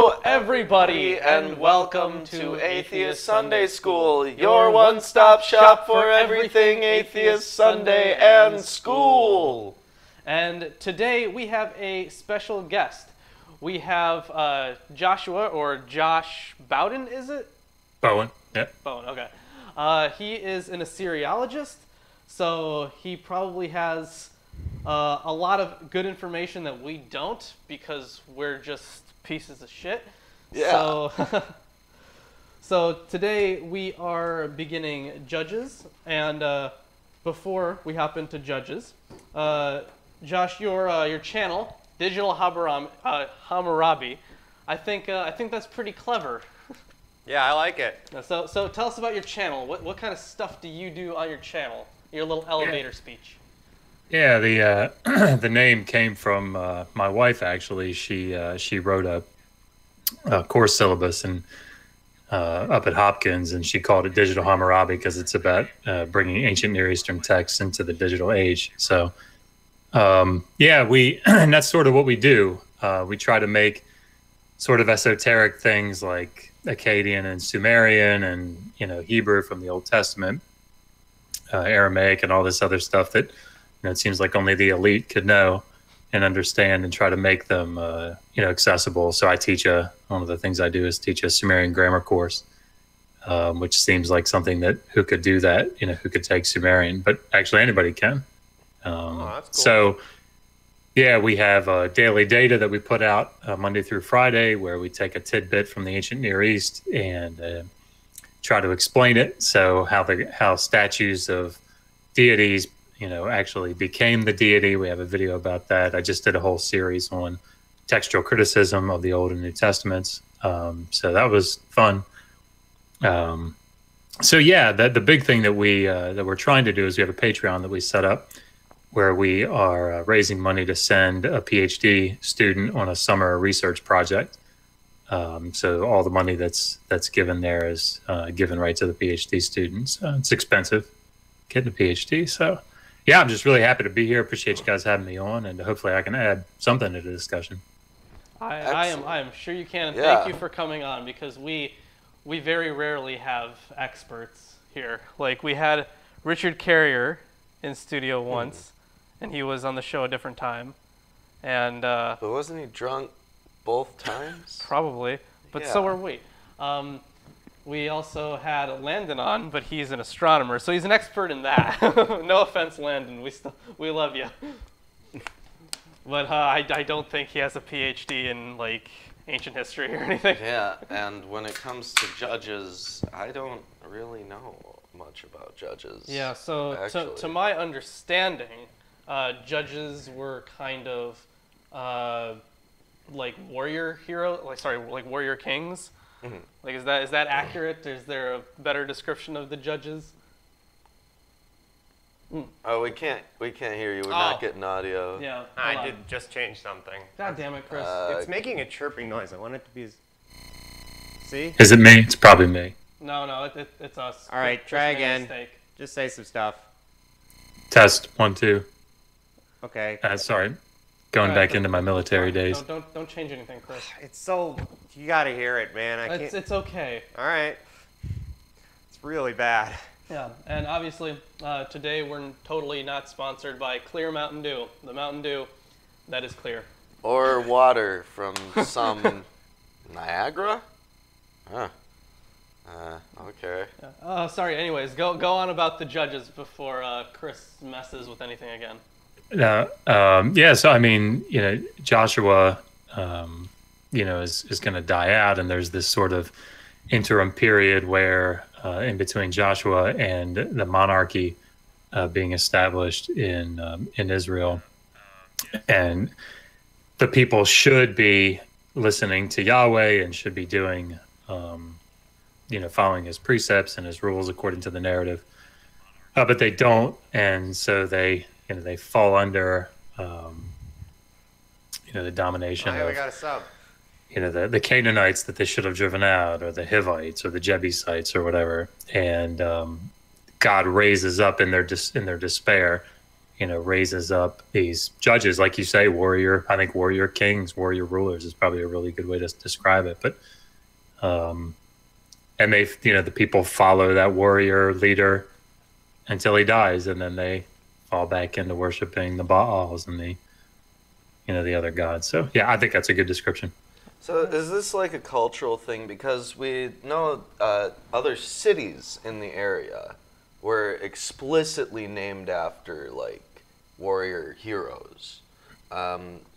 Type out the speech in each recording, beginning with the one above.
Hello, everybody, and welcome to Atheist Sunday School, your one-stop shop for everything Atheist Sunday and school. And today we have a special guest. We have Joshua, or Josh Bowden, is it? Bowen, yeah. Bowen, okay. He is an Assyriologist, so he probably has a lot of good information that we don't, because we're just pieces of shit. Yeah. So today we are beginning Judges, and before we hop into Judges, Josh, your channel, Digital Hammurabi, I think that's pretty clever. Yeah, I like it. So tell us about your channel. What kind of stuff do you do on your channel? Your little elevator speech. Yeah, the name came from my wife. Actually, she wrote a course syllabus and up at Hopkins, and she called it Digital Hammurabi because it's about bringing ancient Near Eastern texts into the digital age. So, yeah, and that's sort of what we do. We try to make sort of esoteric things like Akkadian and Sumerian and Hebrew from the Old Testament, Aramaic, and all this other stuff that it seems like only the elite could know and understand, and try to make them accessible. So I teach one of the things I do is teach a Sumerian grammar course, which seems like something that who could do that, who could take Sumerian, but actually anybody can. That's cool. So yeah, we have daily data that we put out Monday through Friday, where we take a tidbit from the ancient Near East and try to explain it. So how statues of deities, actually became the deity. We have a video about that. I just did a whole series on textual criticism of the Old and New Testaments. So that was fun. So yeah, the big thing that we're trying to do is we have a Patreon that we set up, where we are raising money to send a PhD student on a summer research project. So all the money that's given there is given right to the PhD students. It's expensive getting a PhD. So yeah, I'm just really happy to be here. Appreciate you guys having me on, and hopefully I can add something to the discussion. I am sure you can. And Yeah. Thank you for coming on, because we very rarely have experts here. Like, we had Richard Carrier in studio once, and he was on the show a different time, and But wasn't he drunk both times? probably, but Yeah. so were we. We also had Landon on, but he's an astronomer, so he's an expert in that. No offense, Landon, we love you. But I don't think he has a PhD in like ancient history or anything. Yeah, and when it comes to Judges, I don't really know much about Judges. Yeah, so to actually. my understanding, Judges were kind of like warrior warrior kings. Mhm. Like, is that accurate? Is there a better description of the Judges? Oh, we can't hear you. We're not getting audio. Yeah. I hold on. did just change something. God damn it, Chris. It's making a chirping noise. I want it to be... See? Is it me? It's probably me. No, it's us. All right, Chris try made a again. mistake. Just say some stuff. Test 1 2. Okay. Sorry, going All right, back into my military days. Don't change anything, Chris. It's so... You gotta hear it, man. I can't... It's okay. All right. It's really bad. Yeah, and obviously today we're totally not sponsored by Clear Mountain Dew, the Mountain Dew that is clear. Or water from some Niagara? Huh. Okay. Yeah. Sorry. Anyways, go on about the Judges before Chris messes with anything again. Yeah, so I mean, Joshua, is going to die out, and there's this sort of interim period where in between Joshua and the monarchy being established in Israel, and the people should be listening to Yahweh and should be doing, following his precepts and his rules according to the narrative, but they don't, and so they fall under the domination Oh, yeah, we of got a sub. the Canaanites that they should have driven out, or the Hivites, or the Jebusites, or whatever. And God raises up in their despair raises up these judges, like you say, I think warrior kings, warrior rulers is probably a really good way to describe it. But, and the people follow that warrior leader until he dies, and then they fall back into worshiping the Baals and the other gods. So yeah, I think that's a good description. So is this like a cultural thing? Because we know other cities in the area were explicitly named after like warrior heroes.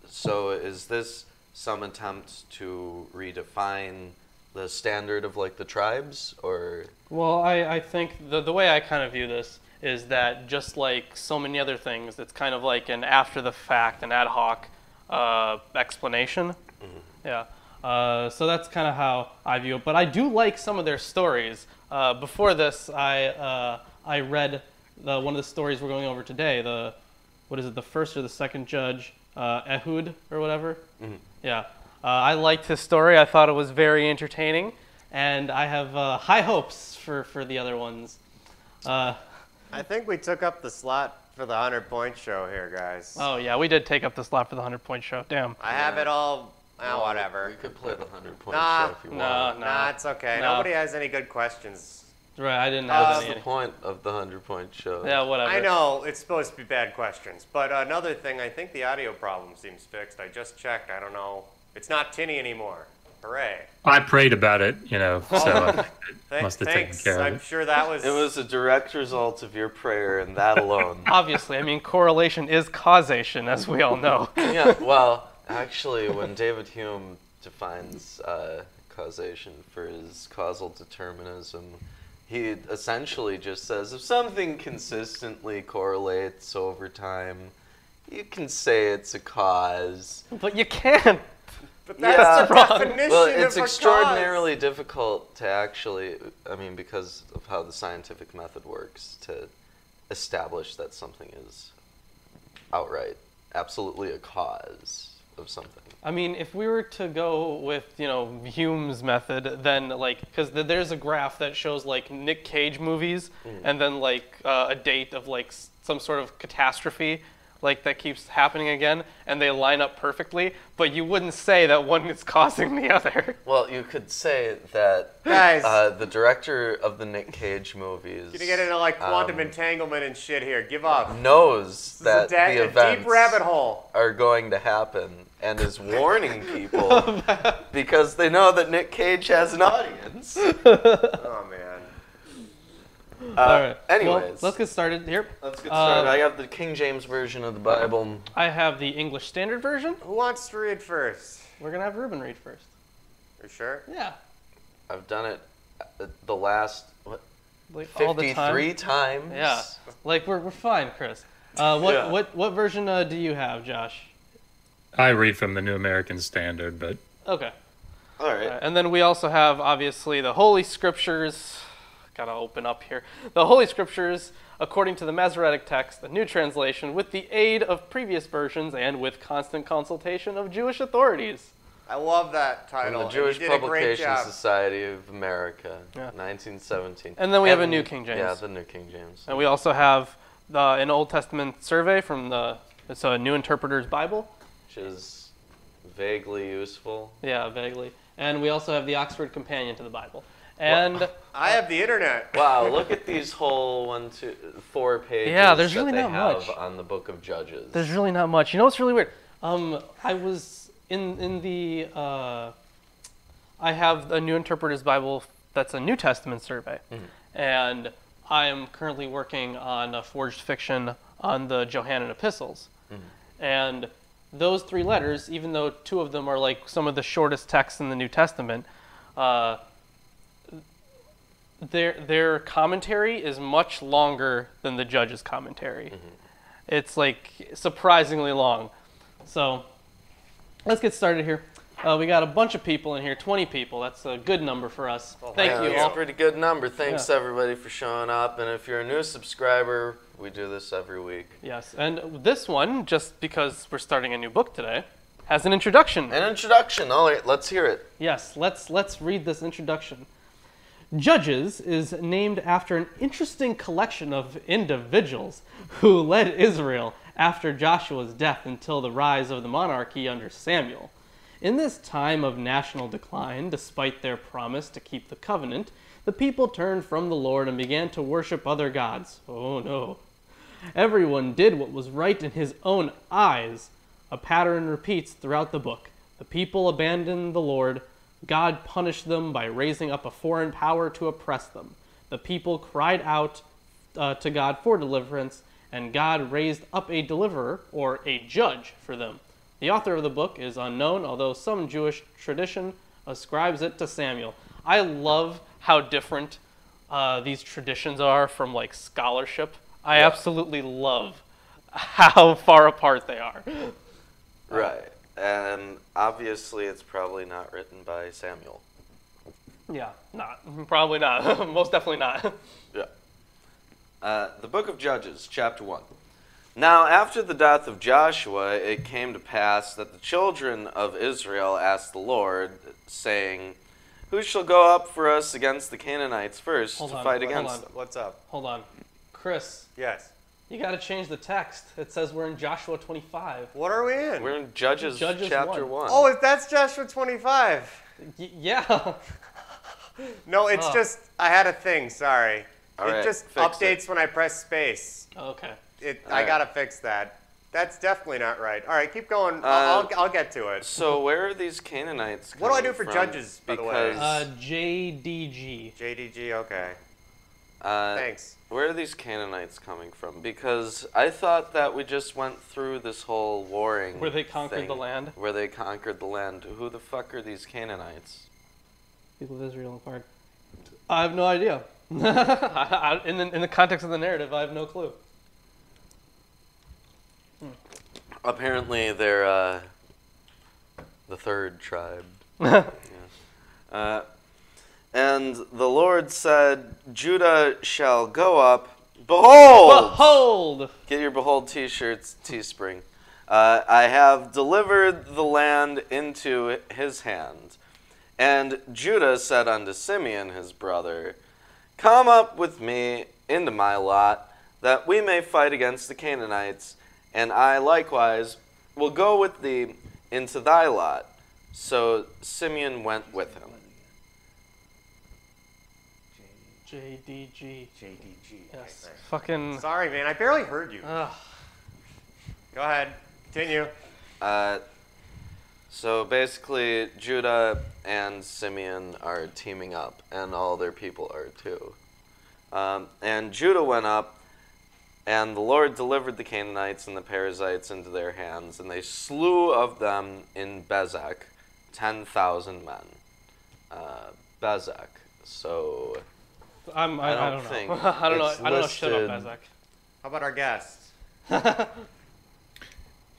So is this some attempt to redefine the standard of like the tribes, or? Well, I think the way I kind of view this is that just like so many other things, it's kind of like an after the fact, an ad hoc explanation. Mm-hmm. Yeah. So that's kind of how I view it. But I do like some of their stories. Before this, I read one of the stories we're going over today. The first or the second judge, Ehud or whatever? Mm-hmm. Yeah. I liked his story. I thought it was very entertaining. And I have high hopes for the other ones. I think we took up the slot for the 100-point show here, guys. Oh, yeah, we did take up the slot for the 100-point show. Damn. I have it all. Whatever. We could play the 100-point show if you want. Nah, it's okay. No. Nobody has any good questions. Right, I didn't have What's any. the point of the 100-point show? Yeah, whatever. I know, it's supposed to be bad questions. But another thing, I think the audio problem seems fixed. I just checked. I don't know. It's not tinny anymore. Hooray. I prayed about it, so I must have taken care of it. I'm sure that was... It was a direct result of your prayer, and that alone. Obviously, I mean, correlation is causation, as we all know. Yeah, well, actually, when David Hume defines causation for his causal determinism, he essentially just says if something consistently correlates over time, you can say it's a cause. But you can't. But that's the definition well, it's of a extraordinarily cause. difficult to actually, because of how the scientific method works, to establish that something is outright, absolutely a cause of something. I mean, if we were to go with, Hume's method, then, because there's a graph that shows, Nick Cage movies, and then, a date of, some sort of catastrophe, that keeps happening again, and they line up perfectly, but you wouldn't say that one is causing the other. Well, you could say that Guys. The director of the Nick Cage movies... You're gonna get into, quantum entanglement and shit here. Give up. ...knows that the a events deep rabbit hole. are going to happen, and is warning people because they know that Nick Cage has an audience. Oh, man. All right. Anyways. Well, let's get started here. Let's get started. I have the King James Version of the Bible. I have the English Standard Version. Who wants to read first? We're going to have Ruben read first. You sure? Yeah. I've done it the last, All the time. 53 times? Yeah. We're fine, Chris. What version do you have, Josh? I read from the New American Standard, but... Okay. All right. And then we also have, obviously, the Holy Scriptures. Gotta open up here. The Holy Scriptures, according to the Masoretic text, the New Translation, with the aid of previous versions and with constant consultation of Jewish authorities. I love that From title. the Jewish and you did a great Publication job. Society of America, Yeah. 1917. And then we have a New King James. Yeah, the New King James. And we also have an Old Testament survey from it's a New Interpreter's Bible. Which is vaguely useful. Yeah, vaguely. And we also have the Oxford Companion to the Bible. And I have the internet. Wow, look at these whole 4 pages Yeah, there's that really they not have much. on the Book of Judges. there's really not much. You know what's really weird? I was in the I have a New Interpreter's Bible that's a New Testament survey, and I am currently working on a forged fiction on the Johannine epistles, and those 3 letters, even though 2 of them are some of the shortest texts in the New Testament, their commentary is much longer than the judge's commentary. It's surprisingly long. So let's get started here. We got a bunch of people in here, 20 people. That's a good number for us. Thank you It's all. a pretty good number. Thanks everybody for showing up. And if you're a new subscriber, we do this every week. Yes, and this one, just because we're starting a new book today, has an introduction. An introduction. All right, let's hear it. Yes, let's read this introduction. Judges is named after an interesting collection of individuals who led Israel after Joshua's death until the rise of the monarchy under Samuel. In this time of national decline, despite their promise to keep the covenant, the people turned from the Lord and began to worship other gods. Oh no. Everyone did what was right in his own eyes. A pattern repeats throughout the book. The people abandoned the Lord. God punished them by raising up a foreign power to oppress them. The people cried out to God for deliverance, and God raised up a deliverer, or a judge, for them. The author of the book is unknown, although some Jewish tradition ascribes it to Samuel. I love how different these traditions are from like scholarship. I absolutely love how far apart they are. Right. And obviously it's probably not written by Samuel. Yeah, probably not. Most definitely not. Yeah. The book of Judges, chapter 1. Now, after the death of Joshua, it came to pass that the children of Israel asked the Lord, saying, "Who shall go up for us against the Canaanites first to fight against them?" What's up? Hold on. Chris, Yes. you got to change the text. It says we're in Joshua 25. What are we in? We're in Judges chapter 1. Oh, if that's Joshua 25. Yeah. No, it's just, I had a thing, sorry. All it right, just fix updates it. when I press space. Okay. I right. gotta fix that. That's definitely not right. All right, keep going. I'll get to it. So where are these Canaanites What do I coming do for from? Judges, by the way? Because, JDG. JDG, okay. uh, Thanks. where are these Canaanites coming from? Because I thought that we just went through this whole warring Where they conquered thing, the land? Where they conquered the land. Who the fuck are these Canaanites? People of Israel inquired. I have no idea. in the context of the narrative, I have no clue. Apparently they're the third tribe. Yeah. And the Lord said, "Judah shall go up." Behold! Behold! Get your Behold t-shirts, Teespring. I have delivered the land into his hand. And Judah said unto Simeon his brother, "Come up with me into my lot, that we may fight against the Canaanites, and I likewise will go with thee into thy lot." So Simeon went with him. JDG. JDG. Yes. Fucking. Sorry, man. I barely heard you. Ugh. Go ahead. Continue. So basically, Judah and Simeon are teaming up, and all their people are too. And Judah went up, and the Lord delivered the Canaanites and the Perizzites into their hands, and they slew of them in Bezek 10,000 men. Bezek. So I don't know. think I don't know. it's I don't know shit listed- about Bezek. How about our guests?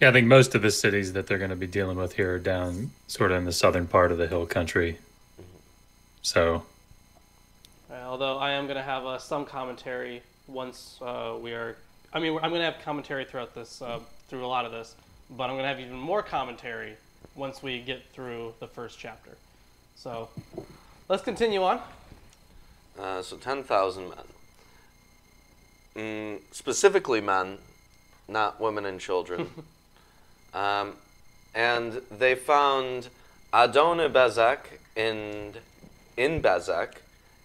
Yeah, I think most of the cities that they're going to be dealing with here are down sort of in the southern part of the hill country. So, Although I am going to have some commentary once we are. I mean, I'm going to have commentary throughout this, through a lot of this, but I'm going to have even more commentary once we get through the first chapter. So, let's continue on. So 10,000 men. Specifically men, not women and children. And they found Adoni-Bezek in Bezek,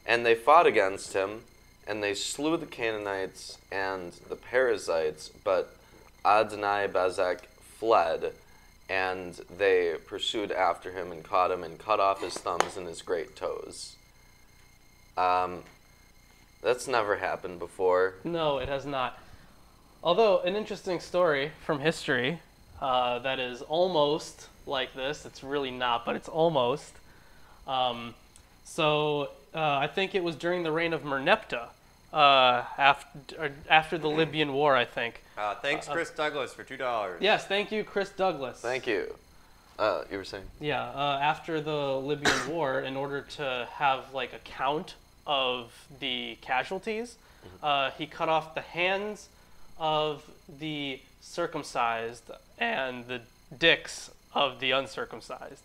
and they fought against him, and they slew the Canaanites and the Perizzites, but Adoni-Bezek fled, and they pursued after him and caught him and cut off his thumbs and his great toes. That's never happened before. No, it has not. Although, an interesting story from history that is almost like this. It's really not, but it's almost. I think it was during the reign of Merneptah, after the Libyan War, I think. Thanks, Chris Douglas, for $2. Yes, thank you, Chris Douglas. Thank you. You were saying? Yeah, after the Libyan War, in order to have like a count of the casualties, he cut off the hands of the circumcised and the dicks of the uncircumcised.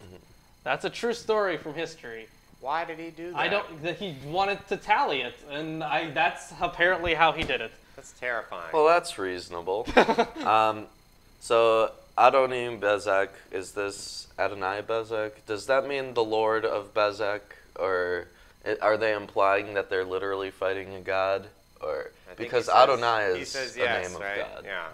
That's a true story from history. Why did he do that? I don't. He wanted to tally it, and that's apparently how he did it. That's terrifying. Well, that's reasonable. So Adoni Bezek, is this Adonai Bezek? Does that mean the Lord of Bezek, or are they implying that they're literally fighting a god, or because Adonai is the name of God? Yeah.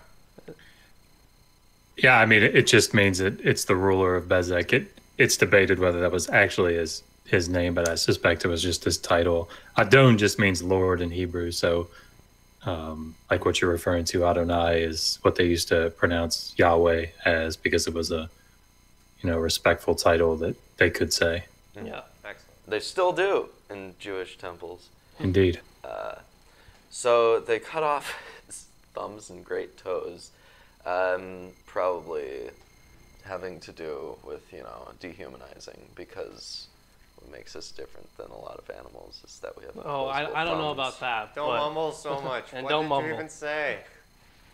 Yeah, I mean, it just means that it's the ruler of Bezek. It's debated whether that was actually his name, but I suspect it was just his title. Adon just means Lord in Hebrew, so like what you're referring to, Adonai is what they used to pronounce Yahweh as, because it was a respectful title that they could say. Yeah. Excellent. They still do in Jewish temples. Indeed. So they cut off his thumbs and great toes, probably having to do with, dehumanizing, because what makes us different than a lot of animals is that we have I don't know about that. Don't mumble so much. And what don't did mumble. you even say?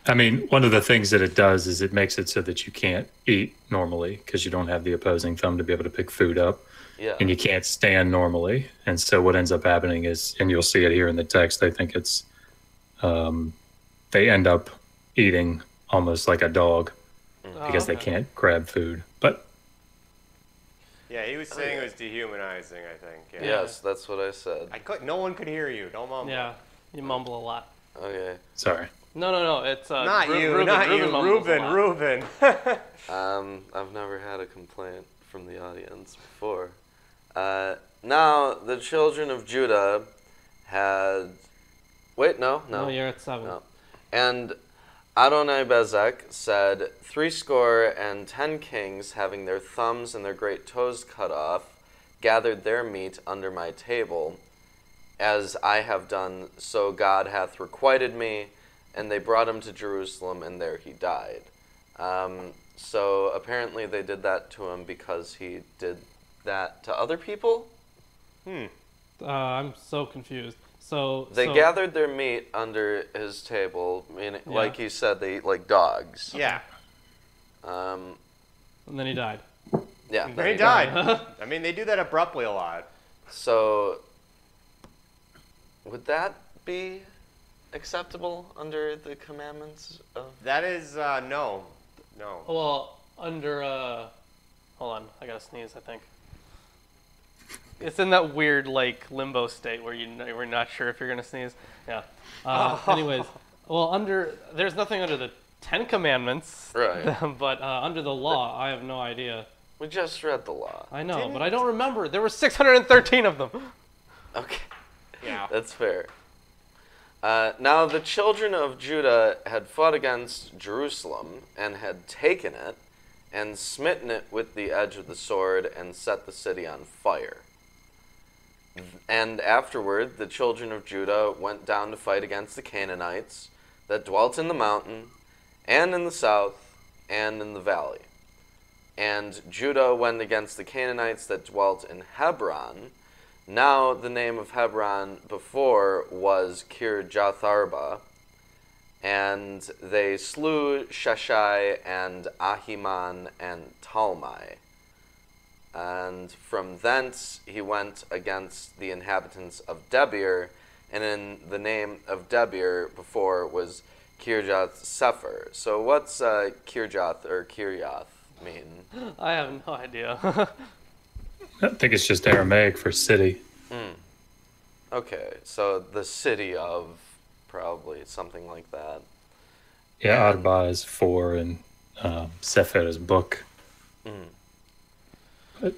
I mean, one of the things that it does is it makes it so that you can't eat normally because you don't have the opposing thumb to be able to pick food up. Yeah. And you can't stand normally. And so what ends up happening is, and you'll see it here in the text, I think it's, they end up eating almost like a dog because they can't grab food. But Yeah, he was saying it was dehumanizing, I think. Yeah. Yes, that's what I said. No one could hear you. Don't mumble. Yeah, you mumble a lot. Okay. sorry. No. It's Not you, Ruben, not you, mumbles a lot. Ruben. I've never had a complaint from the audience before. Now, the children of Judah had... Wait, no. No, you're at 7. No. And Adonai Bezek said, 70 kings, having their thumbs and their great toes cut off, gathered their meat under my table. As I have done, so God hath requited me. And they brought him to Jerusalem, and there he died. So apparently they did that to him because he did that to other people? I'm so confused. So They gathered their meat under his table, meaning, like he said, they eat like dogs. Yeah. And then he died. Yeah. He died. I mean, they do that abruptly a lot. So, would that be acceptable under the commandments of... That is, no. Well, under hold on, I gotta sneeze. I think it's in that weird like limbo state where we're not sure if you're gonna sneeze. Yeah. Anyways, well, there's nothing under the 10 Commandments, Right. but under the law, I have no idea. We just read the law. I know, but I don't remember. There were 613 of them. Okay. Yeah. That's fair. Now the children of Judah had fought against Jerusalem and had taken it and smitten it with the edge of the sword and set the city on fire. And afterward the children of Judah went down to fight against the Canaanites that dwelt in the mountain and in the south and in the valley. And Judah went against the Canaanites that dwelt in Hebron. Now the name of Hebron before was Kirjatharba, and they slew Sheshai and Ahiman and Talmai. And from thence he went against the inhabitants of Debir, and in the name of Debir before was Kirjath Sefer. So what's Kirjath or Kiryath mean? I have no idea. I think it's just Aramaic for city. Okay, so the city of, probably something like that. Yeah, Arba is 4 and Sefer is book. But,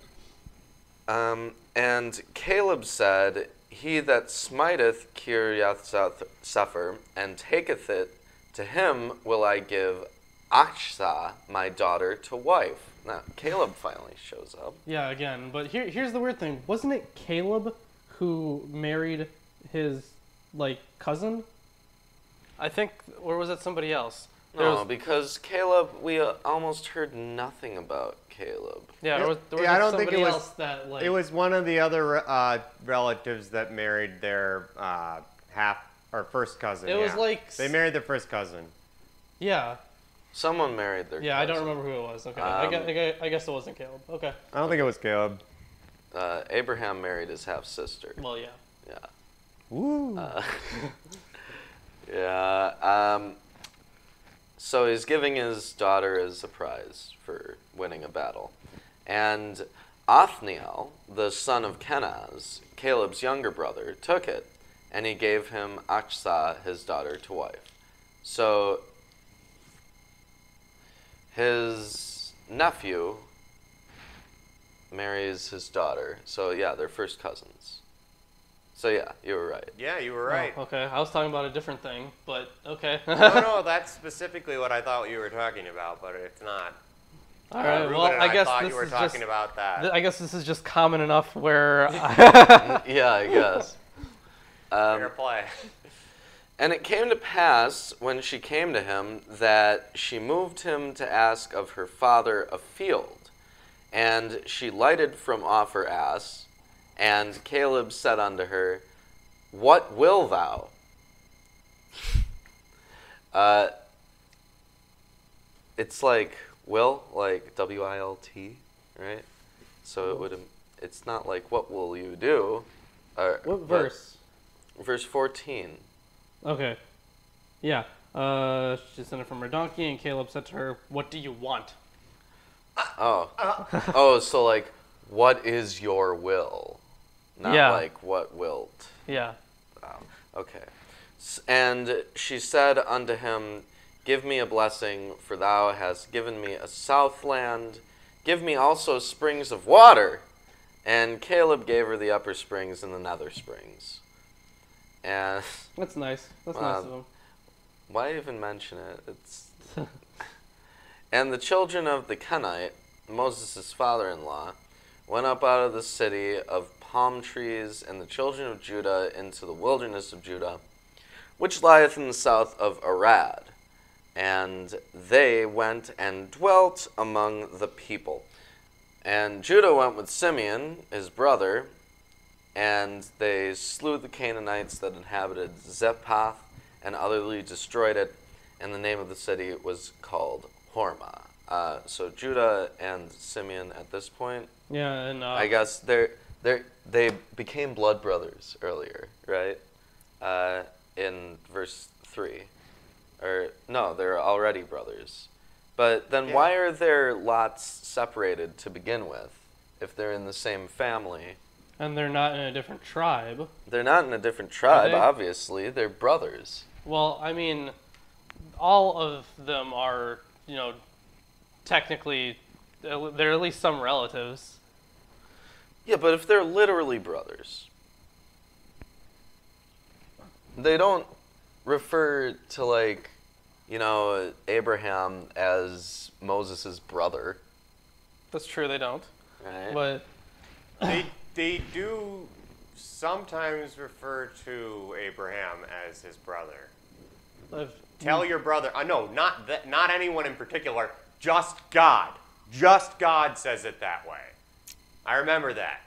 And Caleb said, he that smiteth Kirjath Sefer and taketh it, to him will I give Achsah, my daughter, to wife. Now, Caleb finally shows up. Yeah, again, but here's the weird thing. Wasn't it Caleb who married his, cousin? I think, or was it somebody else? No, because Caleb, we almost heard nothing about Caleb. Yeah, there was I don't think somebody it was. else that, It was one of the other relatives that married their first cousin. It was they married their first cousin. Yeah. Someone married their Yeah, I don't cousin. remember who it was. Okay, I guess it wasn't Caleb. Okay. I don't think it was Caleb. Abraham married his half-sister. Well, yeah. Yeah. Woo. Yeah. So he's giving his daughter as a prize for winning a battle. And Othniel, the son of Kenaz, Caleb's younger brother, took it, and he gave him Achsah, his daughter, to wife. So his nephew marries his daughter. So yeah, they're first cousins. So yeah, you were right. Yeah, you were right. Oh, okay, I was talking about a different thing, but okay. No, that's specifically what I thought you were talking about, but it's not. All right. Ruben Well, and I guess thought this you were is talking just. about that. I guess this is just common enough where. Yeah, I guess. Fair play. And it came to pass, when she came to him, that she moved him to ask of her father a field. And she lighted from off her ass, and Caleb said unto her, What will thou? It's like will, like W-I-L-T, right? So it would. It's not like what will you do? What verse? Verse 14. Okay. Yeah. She sent it from her donkey, and Caleb said to her, "What do you want?" Oh. Oh, so like, what is your will? Not Yeah. like, what wilt? Yeah. Oh, okay. And she said unto him, Give me a blessing, for thou hast given me a southland. Give me also springs of water. And Caleb gave her the upper springs and the nether springs. And That's nice. That's nice of him. why even mention it? It's And the children of the Kenite, Moses' father-in-law, went up out of the city of palm trees, and the children of Judah into the wilderness of Judah, which lieth in the south of Arad. And they went and dwelt among the people. And Judah went with Simeon, his brother, and they slew the Canaanites that inhabited Zephath, and utterly destroyed it, and the name of the city was called Hormah. So Judah and Simeon at this point, Yeah, and I guess they became blood brothers earlier, right? In verse 3. Or, no, they're already brothers. But then why are their lots separated to begin with, if they're in the same family? and they're not in a different tribe. They're not in a different tribe, they? obviously. They're brothers. Well, I mean, all of them are, technically, they're at least some relatives. Yeah, but if they're literally brothers, they don't refer to, like, Abraham as Moses' brother, That's true, they don't. right? But They do sometimes refer to Abraham as his brother. Tell your brother. No, not anyone in particular. Just God. Just God says it that way. I remember that.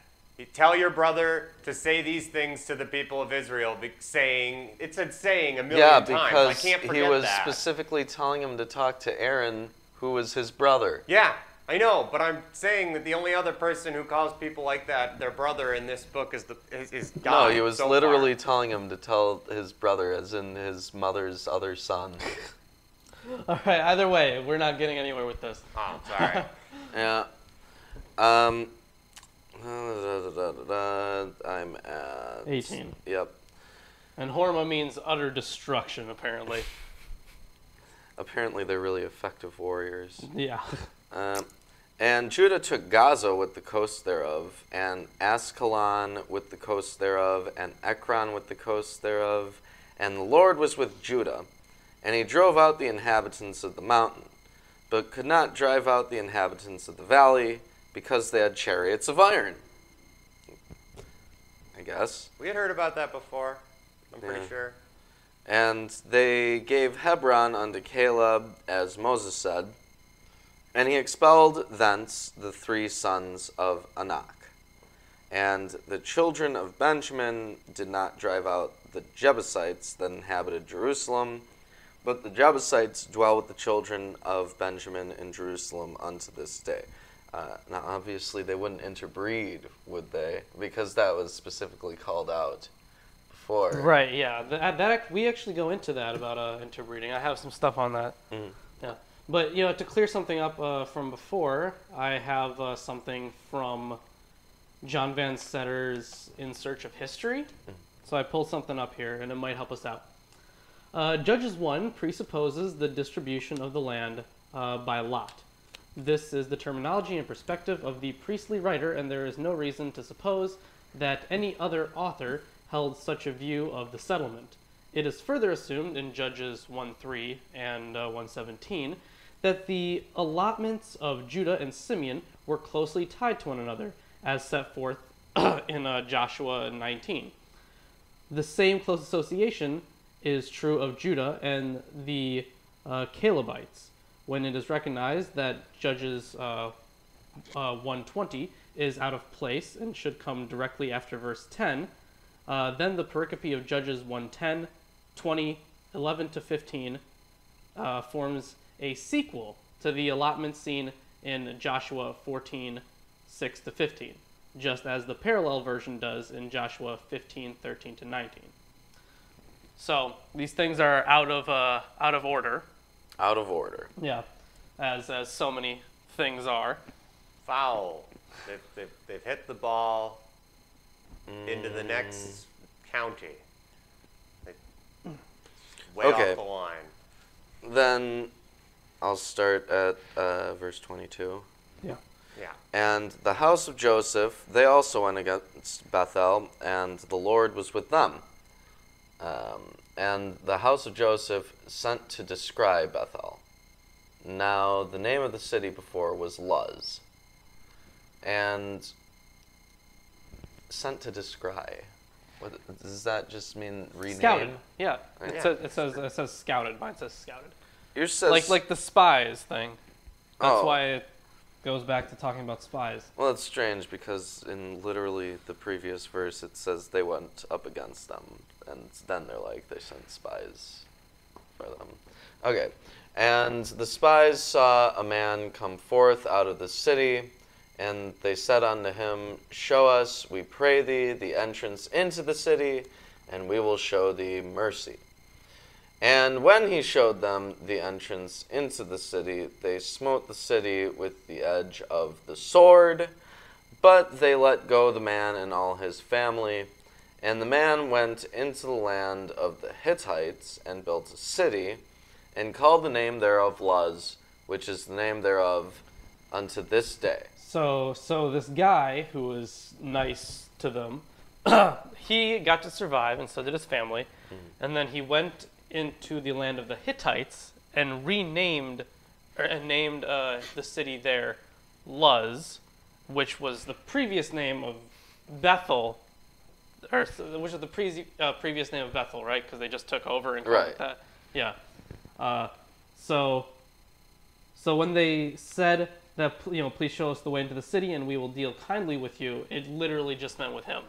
Tell your brother to say these things to the people of Israel, saying a million Yeah, times. I because can't forget he was that. specifically telling him to talk to Aaron, who was his brother. Yeah, I know, but I'm saying that the only other person who calls people like that their brother in this book is God. No, he was so literally far. telling him to tell his brother, as in his mother's other son. all right, either way, we're not getting anywhere with this. Oh, sorry. Yeah. I'm at 18. Yep. And Hormah means utter destruction, apparently. Apparently, they're really effective warriors. Yeah. And Judah took Gaza with the coast thereof, and Ascalon with the coast thereof, and Ekron with the coast thereof. And the Lord was with Judah, and he drove out the inhabitants of the mountain, but could not drive out the inhabitants of the valley, because they had chariots of iron. I guess. We had heard about that before, I'm pretty Yeah. sure. And they gave Hebron unto Caleb, as Moses said, and he expelled thence the 3 sons of Anak. And the children of Benjamin did not drive out the Jebusites that inhabited Jerusalem, but the Jebusites dwell with the children of Benjamin in Jerusalem unto this day. Now, obviously, they wouldn't interbreed, would they? Because that was specifically called out before. Right, yeah. We actually go into that about interbreeding. I have some stuff on that. Mhm. Yeah. But, you know, to clear something up from before, I have something from John Van Setter's In Search of History. So I pulled something up here, and it might help us out. Judges 1 presupposes the distribution of the land by lot. This is the terminology and perspective of the priestly writer, and there is no reason to suppose that any other author held such a view of the settlement. It is further assumed in Judges 1:3 and 1:17 that the allotments of Judah and Simeon were closely tied to one another, as set forth in Joshua 19. The same close association is true of Judah and the Calebites, when it is recognized that Judges 1:20 is out of place and should come directly after verse 10. Then the pericope of Judges 1:10, 20, 11 to 15 forms a sequel to the allotment seen in Joshua 14, 6 to 15, just as the parallel version does in Joshua 15, 13 to 19. So these things are out of order. Out of order. Yeah, as so many things are. Foul. They've hit the ball into the next county. Way Okay. off the line. Then I'll start at verse 22. Yeah. Yeah. And the house of Joseph, they also went against Bethel, and the Lord was with them. And the house of Joseph sent to descry Bethel. Now, the name of the city before was Luz. And sent to descry. What, does that just mean rename? Scouted. Yeah. Right. It says scouted. Mine says scouted. Yours says, Like the spies thing. That's Oh. why it goes back to talking about spies. Well, it's strange because in literally the previous verse it says they went up against them, and then they're like they sent spies for them. Okay, and the spies saw a man come forth out of the city, and they said unto him, Show us, we pray thee, the entrance into the city, and we will show thee mercy. And when he showed them the entrance into the city, they smote the city with the edge of the sword, but they let go the man and all his family. And the man went into the land of the Hittites and built a city, and called the name thereof Luz, which is the name thereof unto this day. So this guy who was nice to them, he got to survive, and so did his family. And then he went into the land of the Hittites and named the city there Luz, which was the previous name of Bethel, or which is the previous name of Bethel, right? Because they just took over and called it that. Yeah. So when they said that, please show us the way into the city and we will deal kindly with you, it literally just meant with him,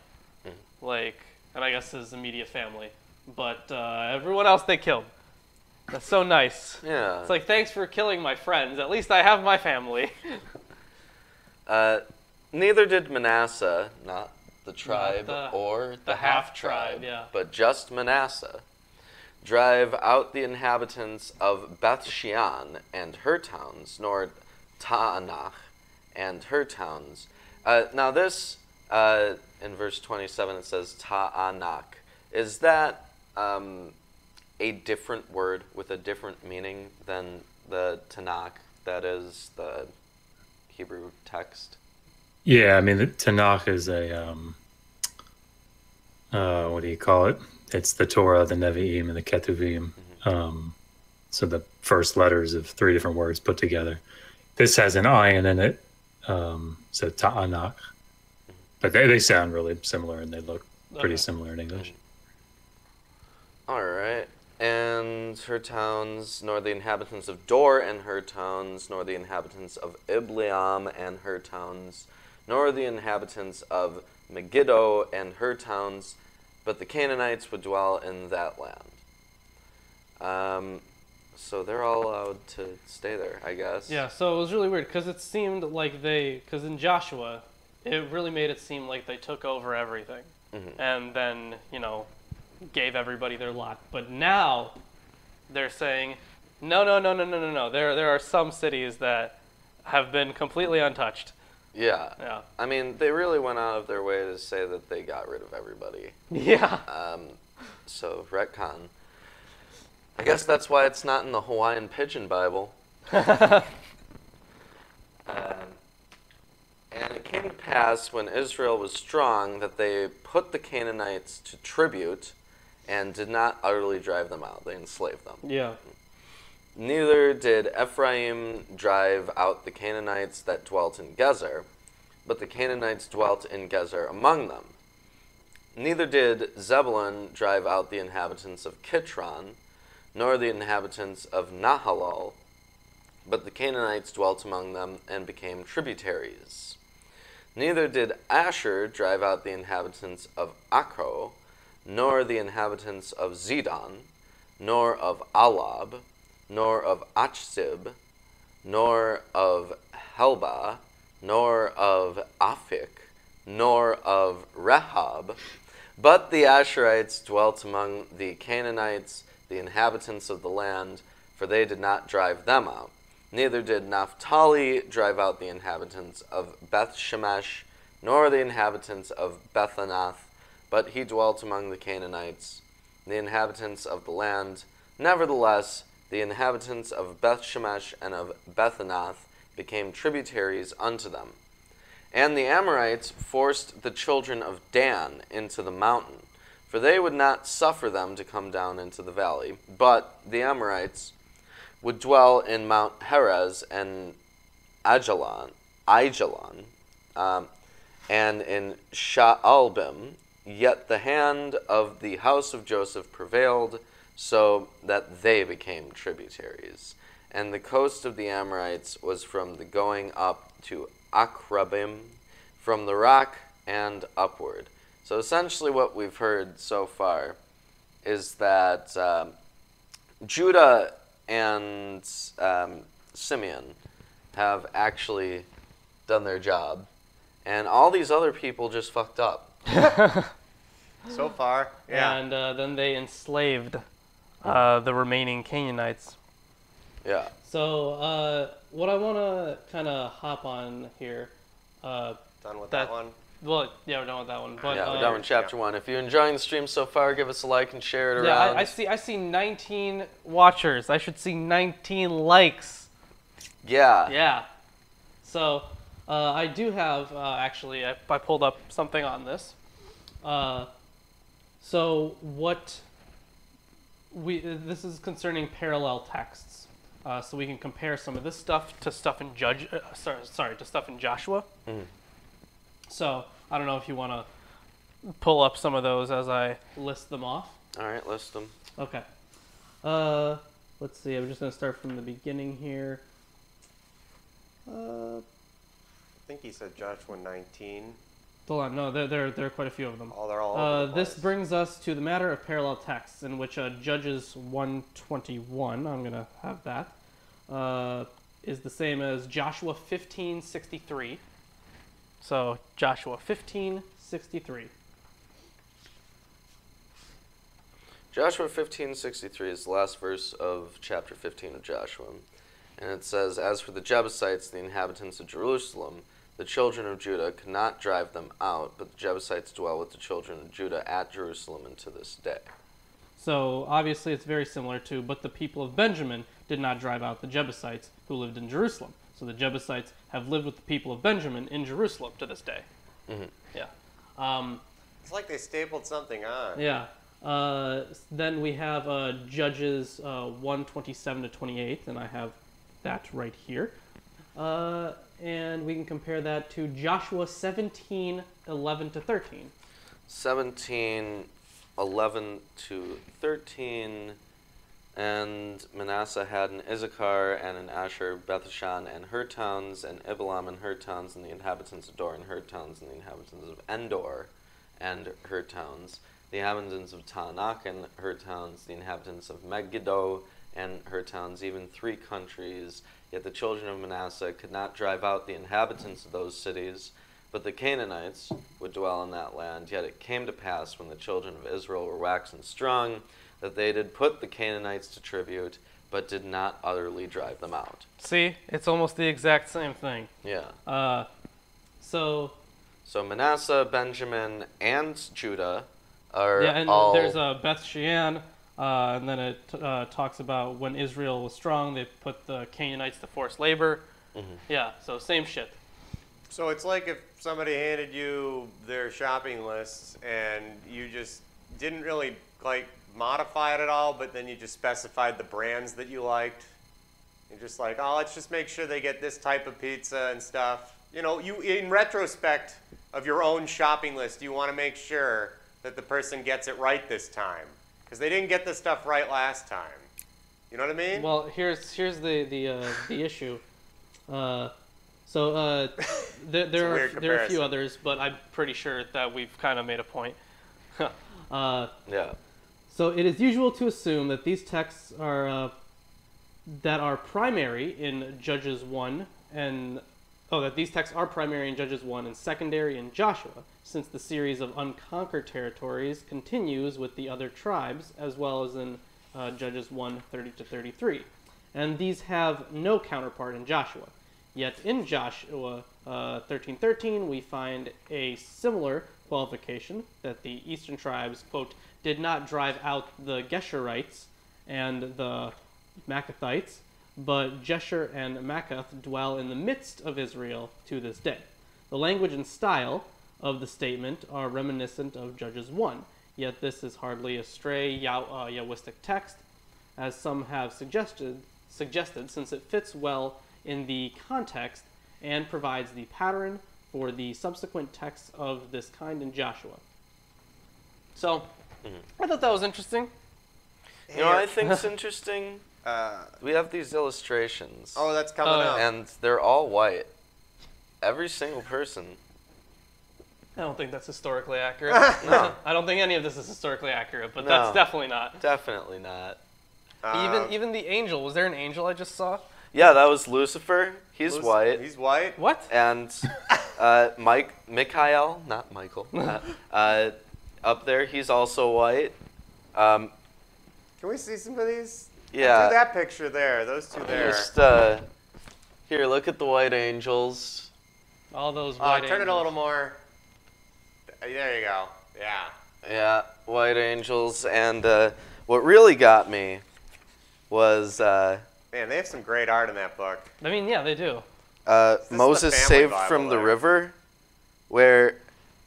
and I guess his immediate family. But everyone else they killed. That's so nice. Yeah. It's like, thanks for killing my friends. At least I have my family. Neither did Manasseh, not the tribe the- or the the half-tribe, yeah. but just Manasseh, drive out the inhabitants of Beth-shean and her towns, nor Ta'anach and her towns. Now this, in verse 27, it says Ta'anach. Is that a different word with a different meaning than the Tanakh, that is the Hebrew text? Yeah, I mean, the Tanakh is a, what do you call it? It's the Torah, the Nevi'im, and the Ketuvim. So the first letters of three different words put together. This has an ayin in it, so Ta'anach. But they sound really similar, and they look pretty similar in English. All right. And her towns, nor the inhabitants of Dor and her towns, nor the inhabitants of Ibleam and her towns, nor the inhabitants of Megiddo and her towns, but the Canaanites would dwell in that land. So they're all allowed to stay there, I guess. Yeah, so it was really weird because it seemed like because in Joshua, it really made it seem like they took over everything and then, gave everybody their lot. But now they're saying, no. There are some cities that have been completely untouched. Yeah. Yeah. I mean, they really went out of their way to say that they got rid of everybody. Yeah. So, retcon. I guess that's why it's not in the Hawaiian Pigeon Bible. And it came to pass when Israel was strong that they put the Canaanites to tribute and did not utterly drive them out. They enslaved them. Yeah. Neither did Ephraim drive out the Canaanites that dwelt in Gezer, but the Canaanites dwelt in Gezer among them. Neither did Zebulun drive out the inhabitants of Kitron, nor the inhabitants of Nahalal, but the Canaanites dwelt among them and became tributaries. Neither did Asher drive out the inhabitants of Akro, nor the inhabitants of Zidon, nor of Alab, nor of Achzib, nor of Helba, nor of Aphik, nor of Rehob, but the Asherites dwelt among the Canaanites, the inhabitants of the land, for they did not drive them out. Neither did Naphtali drive out the inhabitants of Beth-Shemesh, nor the inhabitants of Bethanath, but he dwelt among the Canaanites, the inhabitants of the land. Nevertheless, the inhabitants of Beth-Shemesh and of Bethanath became tributaries unto them. And the Amorites forced the children of Dan into the mountain, for they would not suffer them to come down into the valley. But the Amorites would dwell in Mount Heres and Aijalon, and in Shaalbim. Yet the hand of the house of Joseph prevailed, so that they became tributaries. And the coast of the Amorites was from the going up to Akrabim, from the rock and upward. So essentially what we've heard so far is that Judah and Simeon have actually done their job, and all these other people just fucked up. So far, yeah. And then they enslaved the remaining Canaanites. Yeah. So what I want to kind of hop on here. Done with that one? Well, yeah, we're done with that one. But, Yeah, we're done with chapter 1. If you're enjoying the stream so far, give us a like and share it yeah, around. I see 19 watchers. I should see 19 likes. Yeah. Yeah. So I do have, actually, I pulled up something on this. So this is concerning parallel texts. So we can compare some of this stuff to stuff in to stuff in Joshua. Mm-hmm. So I don't know if you want to pull up some of those as I list them off. All right, list them. Okay. Let's see. I'm just going to start from the beginning here. I think he said Joshua 19. Hold on. No, there are quite a few of them. Oh, they're all over the This place. brings us to the matter of parallel texts, in which Judges 1:21, I'm going to have that, is the same as Joshua 15:63. So Joshua 15:63. Joshua 15:63 is the last verse of chapter 15 of Joshua. And it says, "As for the Jebusites, the inhabitants of Jerusalem, the children of Judah could not drive them out, but the Jebusites dwell with the children of Judah at Jerusalem unto this day." So obviously it's very similar to, but the people of Benjamin did not drive out the Jebusites who lived in Jerusalem. So the Jebusites have lived with the people of Benjamin in Jerusalem to this day. Mm-hmm. Yeah. It's like they stapled something on. Yeah. Then we have Judges 1:27-28, and I have that right here. And we can compare that to Joshua 17:11-13. 17:11-13. And Manasseh had an Issachar and an Asher, Bethshan and her towns, and Ibalam and her towns, and the inhabitants of Dor and her towns, and the inhabitants of Endor and her towns, the inhabitants of Taanach and her towns, the inhabitants of Megiddo and her towns, even 3 countries. Yet the children of Manasseh could not drive out the inhabitants of those cities, but the Canaanites would dwell in that land. Yet it came to pass, when the children of Israel were waxen strong, that they did put the Canaanites to tribute, but did not utterly drive them out. See, it's almost the exact same thing. Yeah. So Manasseh, Benjamin, and Judah are and all... there's Beth Shean, and then it talks about when Israel was strong, they put the Canaanites to forced labor. Mm-hmm. Yeah, so same shit. So it's like if somebody handed you their shopping list and you just didn't really like modify it at all, but then you just specified the brands that you liked. You're just like, oh, let's just make sure they get this type of pizza and stuff. You know, you in retrospect of your own shopping list, you want to make sure that the person gets it right this time, because they didn't get the stuff right last time. You know what I mean? Well, here's the issue. There are a few others, but I'm pretty sure that we've kind of made a point. Yeah. So it is usual to assume that these texts are primary in Judges 1 and that these texts are primary in Judges 1 and secondary in Joshua, since the series of unconquered territories continues with the other tribes, as well as in Judges 1, 30-33. And these have no counterpart in Joshua. Yet in Joshua 13:13, we find a similar qualification that the eastern tribes, quote, did not drive out the Geshurites and the Maccathites, but Jesher and Maccath dwell in the midst of Israel to this day. The language and style of the statement are reminiscent of Judges 1, yet this is hardly a stray Yahwistic text, as some have suggested, since it fits well in the context and provides the pattern for the subsequent texts of this kind in Joshua. So, I thought that was interesting. You know what I think is interesting? We have these illustrations. Oh, that's coming up. And they're all white. Every single person. I don't think that's historically accurate. No. I don't think any of this is historically accurate, but No. that's definitely not. Definitely not. Even the angel. Was there an angel I just saw? Yeah, that was Lucifer. He's white. He's white? What? And Mikhail, not Michael, up there, he's also white. Can we see some of these? Yeah. Do that picture there. Those two there. Just, here, look at the white angels. All those white Turn it a angels. little more. There you go. Yeah. Yeah, white angels. And what really got me was Man, they have some great art in that book. I mean, yeah, they do. Moses the family saved Bible from the there. river, where...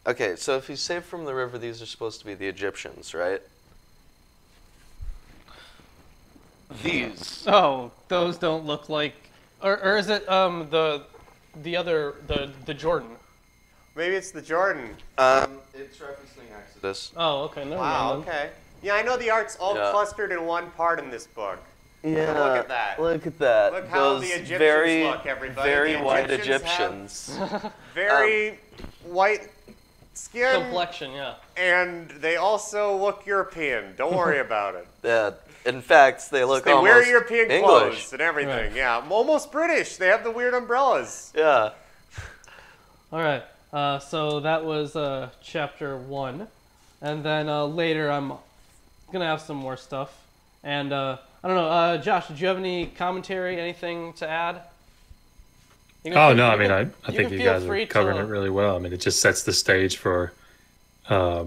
Okay, so if he's saved from the river, these are supposed to be the Egyptians, right? These. Oh, those don't look like... Or is it the Jordan? Maybe it's the Jordan. It's referencing Exodus. Oh, okay. Never Wow, mind then. okay. Yeah, I know the art's all Yeah. clustered in one part in this book. Yeah. Look at that. Look at that. Look how Those the Egyptians very, look, everybody. very The white Egyptians Egyptians. Very white skin. Complexion, yeah. And they also look European. Don't worry about it. Yeah. In fact, they look They almost wear European English. clothes and everything. Right. Yeah, almost British. They have the weird umbrellas. Yeah. All right. So that was chapter 1. And then later I'm going to have some more stuff. And I don't know, Josh, did you have any commentary, anything to add? Oh, no, I mean, I think you feel guys free are covering to- it really well. I mean, it just sets the stage for, I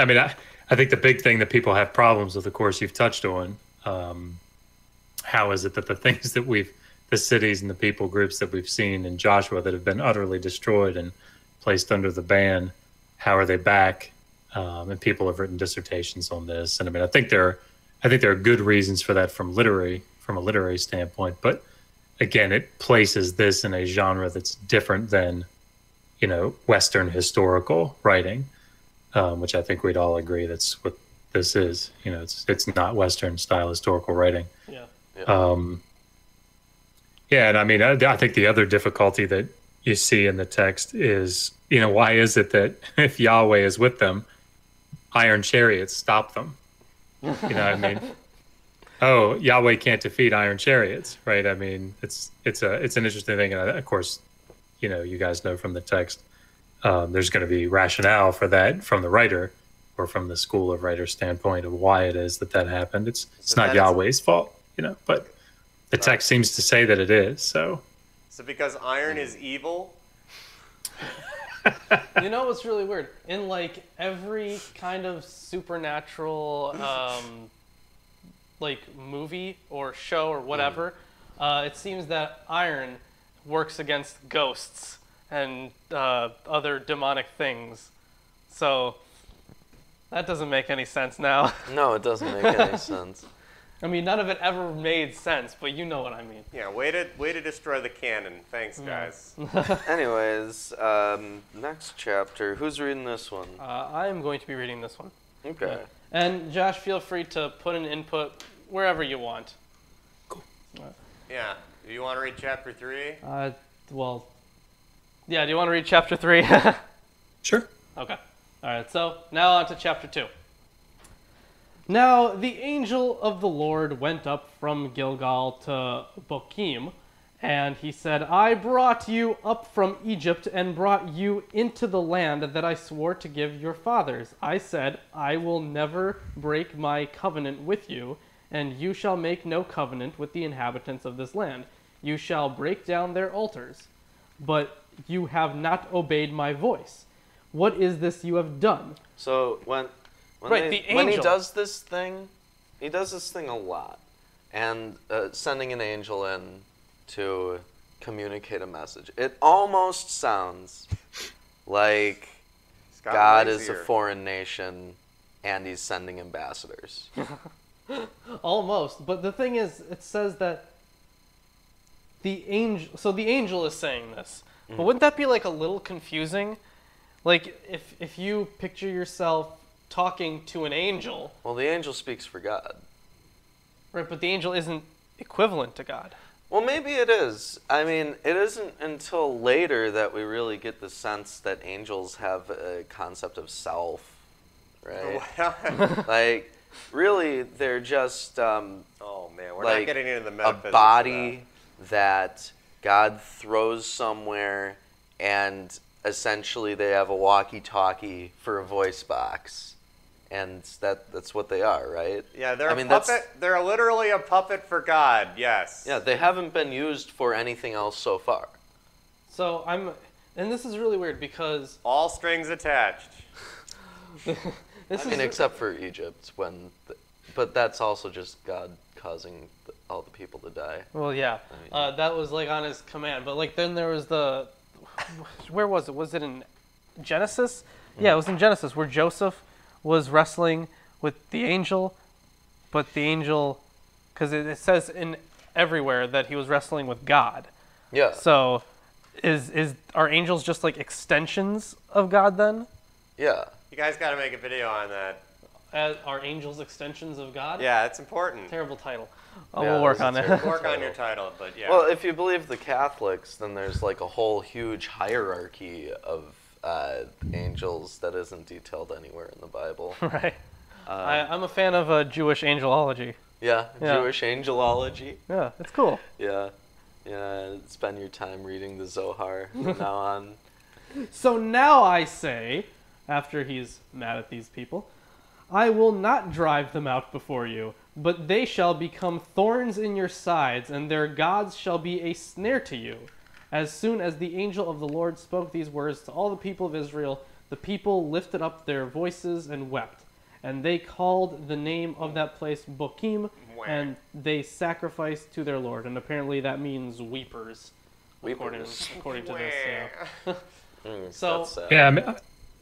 mean, I think the big thing that people have problems with, of course, you've touched on, how is it that the things that the cities and the people groups that we've seen in Joshua that have been utterly destroyed and placed under the ban, how are they back? And people have written dissertations on this. And I mean, I think there are good reasons for that from a literary standpoint, but again, it places this in a genre that's different than, Western historical writing, which I think we'd all agree that's what this is. It's not Western style historical writing. Yeah. Yeah, and I mean, I think the other difficulty that you see in the text is, why is it that if Yahweh is with them, iron chariots stop them? You know what I mean? oh, Yahweh can't defeat iron chariots, right? I mean, it's an interesting thing, and of course, you guys know from the text, there's going to be rationale for that from the writer or from the school of writer standpoint of why it is that happened. It's not Yahweh's fault, but the text seems to say that it is. So because iron is evil. You know what's really weird? In like every kind of supernatural like movie or show or whatever, it seems that iron works against ghosts and other demonic things. So that doesn't make any sense now. No, it doesn't make any sense. I mean, none of it ever made sense, but you know what I mean. Yeah, way to destroy the canon. Thanks, guys. Anyways, next chapter. Who's reading this one? I am going to be reading this one. Okay. Yeah. And Josh, feel free to put an input wherever you want. Cool. Yeah. Do you want to read chapter 3? Well, yeah. Do you want to read chapter 3? Sure. Okay. All right. So now on to chapter 2. Now the angel of the Lord went up from Gilgal to Bochim, and he said, I brought you up from Egypt and brought you into the land that I swore to give your fathers. I said, I will never break my covenant with you, and you shall make no covenant with the inhabitants of this land. You shall break down their altars, but you have not obeyed my voice. What is this you have done? So when he does this thing, he does this thing a lot. And sending an angel in to communicate a message. It almost sounds like God is a foreign nation and he's sending ambassadors. Almost. But the thing is, it says that the angel is saying this. But wouldn't that be like a little confusing? Like if you picture yourself talking to an angel. Well, the angel speaks for God. Right, but the angel isn't equivalent to God. Well, maybe it is. I mean, it isn't until later that we really get the sense that angels have a concept of self, right? Like, really, they're just oh man, we're not getting into the metaphysics. A body that God throws somewhere, and essentially they have a walkie-talkie for a voice box. And that's what they are, right? Yeah, they're a puppet. They're literally a puppet for God, yes. Yeah, they haven't been used for anything else so far. So and this is really weird because... All strings attached. Except for Egypt, but that's also just God causing all the people to die. Well, yeah, that was like on his command. But like then there was where was it? Was it in Genesis? Yeah, it was in Genesis where Joseph was wrestling with the angel, but the angel, because it says in everywhere that he was wrestling with God. Yeah. So, are angels just like extensions of God then? Yeah. You guys got to make a video on that. Are angels extensions of God? Yeah, it's important. Terrible title. Yeah, we'll work on it. Work on your title, but yeah. Well, if you believe the Catholics, then there's like a whole huge hierarchy of angels that isn't detailed anywhere in the Bible. Right. I'm a fan of Jewish angelology. Yeah, Jewish angelology. Yeah, it's cool. Yeah. Spend your time reading the Zohar from now on. So now I say, after he's mad at these people, I will not drive them out before you, but they shall become thorns in your sides, and their gods shall be a snare to you. As soon as the angel of the Lord spoke these words to all the people of Israel, the people lifted up their voices and wept. And they called the name of that place Bochim, and they sacrificed to their Lord. And apparently that means weepers, according to this. Yeah. So yeah, I mean,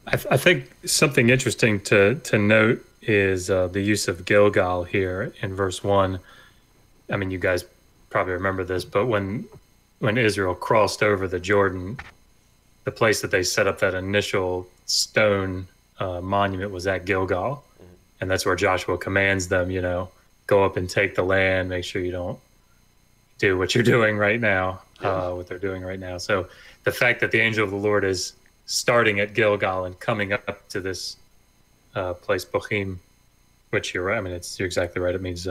I think something interesting to note is the use of Gilgal here in verse 1. I mean, you guys probably remember this, but when Israel crossed over the Jordan, the place that they set up that initial stone monument was at Gilgal. And that's where Joshua commands them, go up and take the land, make sure you don't do what you're doing right now, what they're doing right now. So the fact that the angel of the Lord is starting at Gilgal and coming up to this place, Bochim, which you're right. I mean, you're exactly right. It means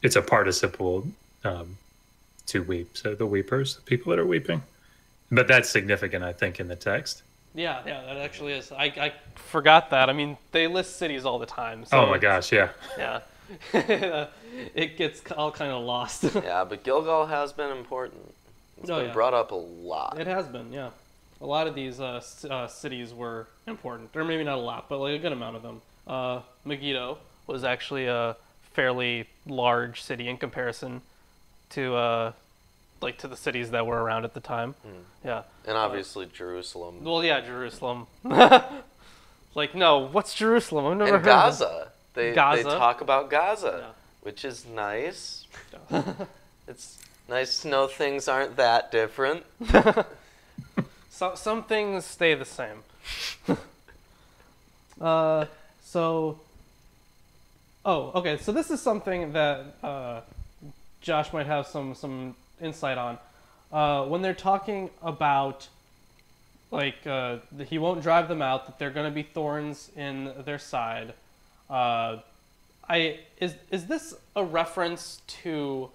it's a participle to weep. So the weepers, the people that are weeping. But that's significant, I think, in the text. Yeah, that actually is. I forgot that. I mean, they list cities all the time. So Oh my gosh, yeah. Yeah. It gets all kind of lost. Yeah, but Gilgal has been important. It's been brought up a lot. It has been, yeah. A lot of these cities were important, or maybe not a lot, but like a good amount of them. Megiddo was actually a fairly large city in comparison to to the cities that were around at the time. Yeah. And obviously Jerusalem. Well, yeah, Jerusalem. Like, no, what's Jerusalem? I've never and heard Gaza. of They Gaza. talk about Gaza, Yeah. which is nice. It's nice to know things aren't that different. Some things stay the same. Okay. So this is something that Josh might have some insight on. When they're talking about, like, he won't drive them out, that they're going to be thorns in their side. Is this a reference to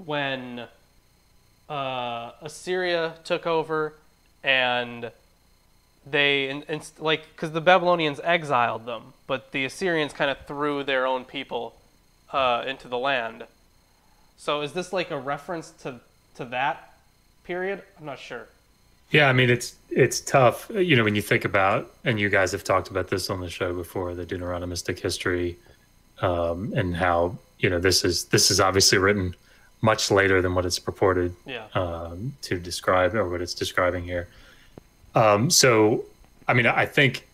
when Assyria took over and they because the Babylonians exiled them, but the Assyrians kind of threw their own people into the land. So is this like a reference to that period? I'm not sure. Yeah, I mean it's tough, when you think about, and you guys have talked about this on the show before, the Deuteronomistic history, and how this is obviously written much later than what it's purported to describe, or what it's describing here. So, I mean, I think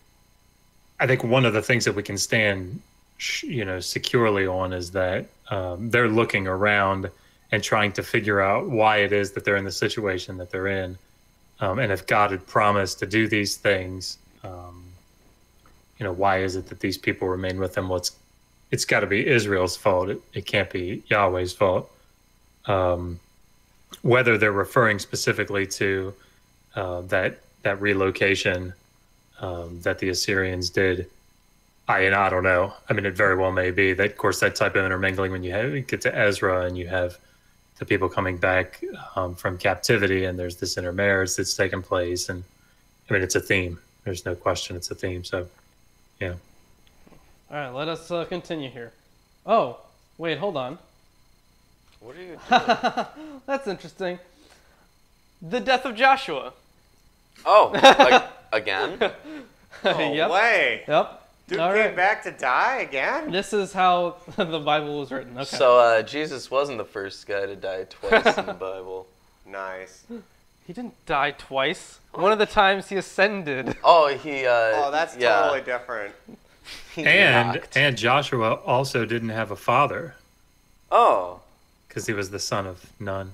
one of the things that we can stand, securely on is that they're looking around and trying to figure out why it is that they're in the situation that they're in. And if God had promised to do these things, why is it that these people remain with him? Well, it's got to be Israel's fault. It can't be Yahweh's fault. Whether they're referring specifically to that relocation that the Assyrians did, I don't know. I mean, it very well may be that. Of course, that type of intermingling, when you get to Ezra and you have the people coming back from captivity, and there's this intermarriage that's taken place, and I mean, it's a theme. There's no question, it's a theme. So, yeah. All right, let us continue here. Oh, wait, hold on. What are you doing? That's interesting. The death of Joshua. Oh, again? No way. Yep. Dude All came right. back to die again? This is how the Bible was written. Okay. So Jesus wasn't the first guy to die twice in the Bible. Nice. He didn't die twice. One of the times he ascended. Oh, That's totally different. And Joshua also didn't have a father. Oh. Because he was the son of Nun.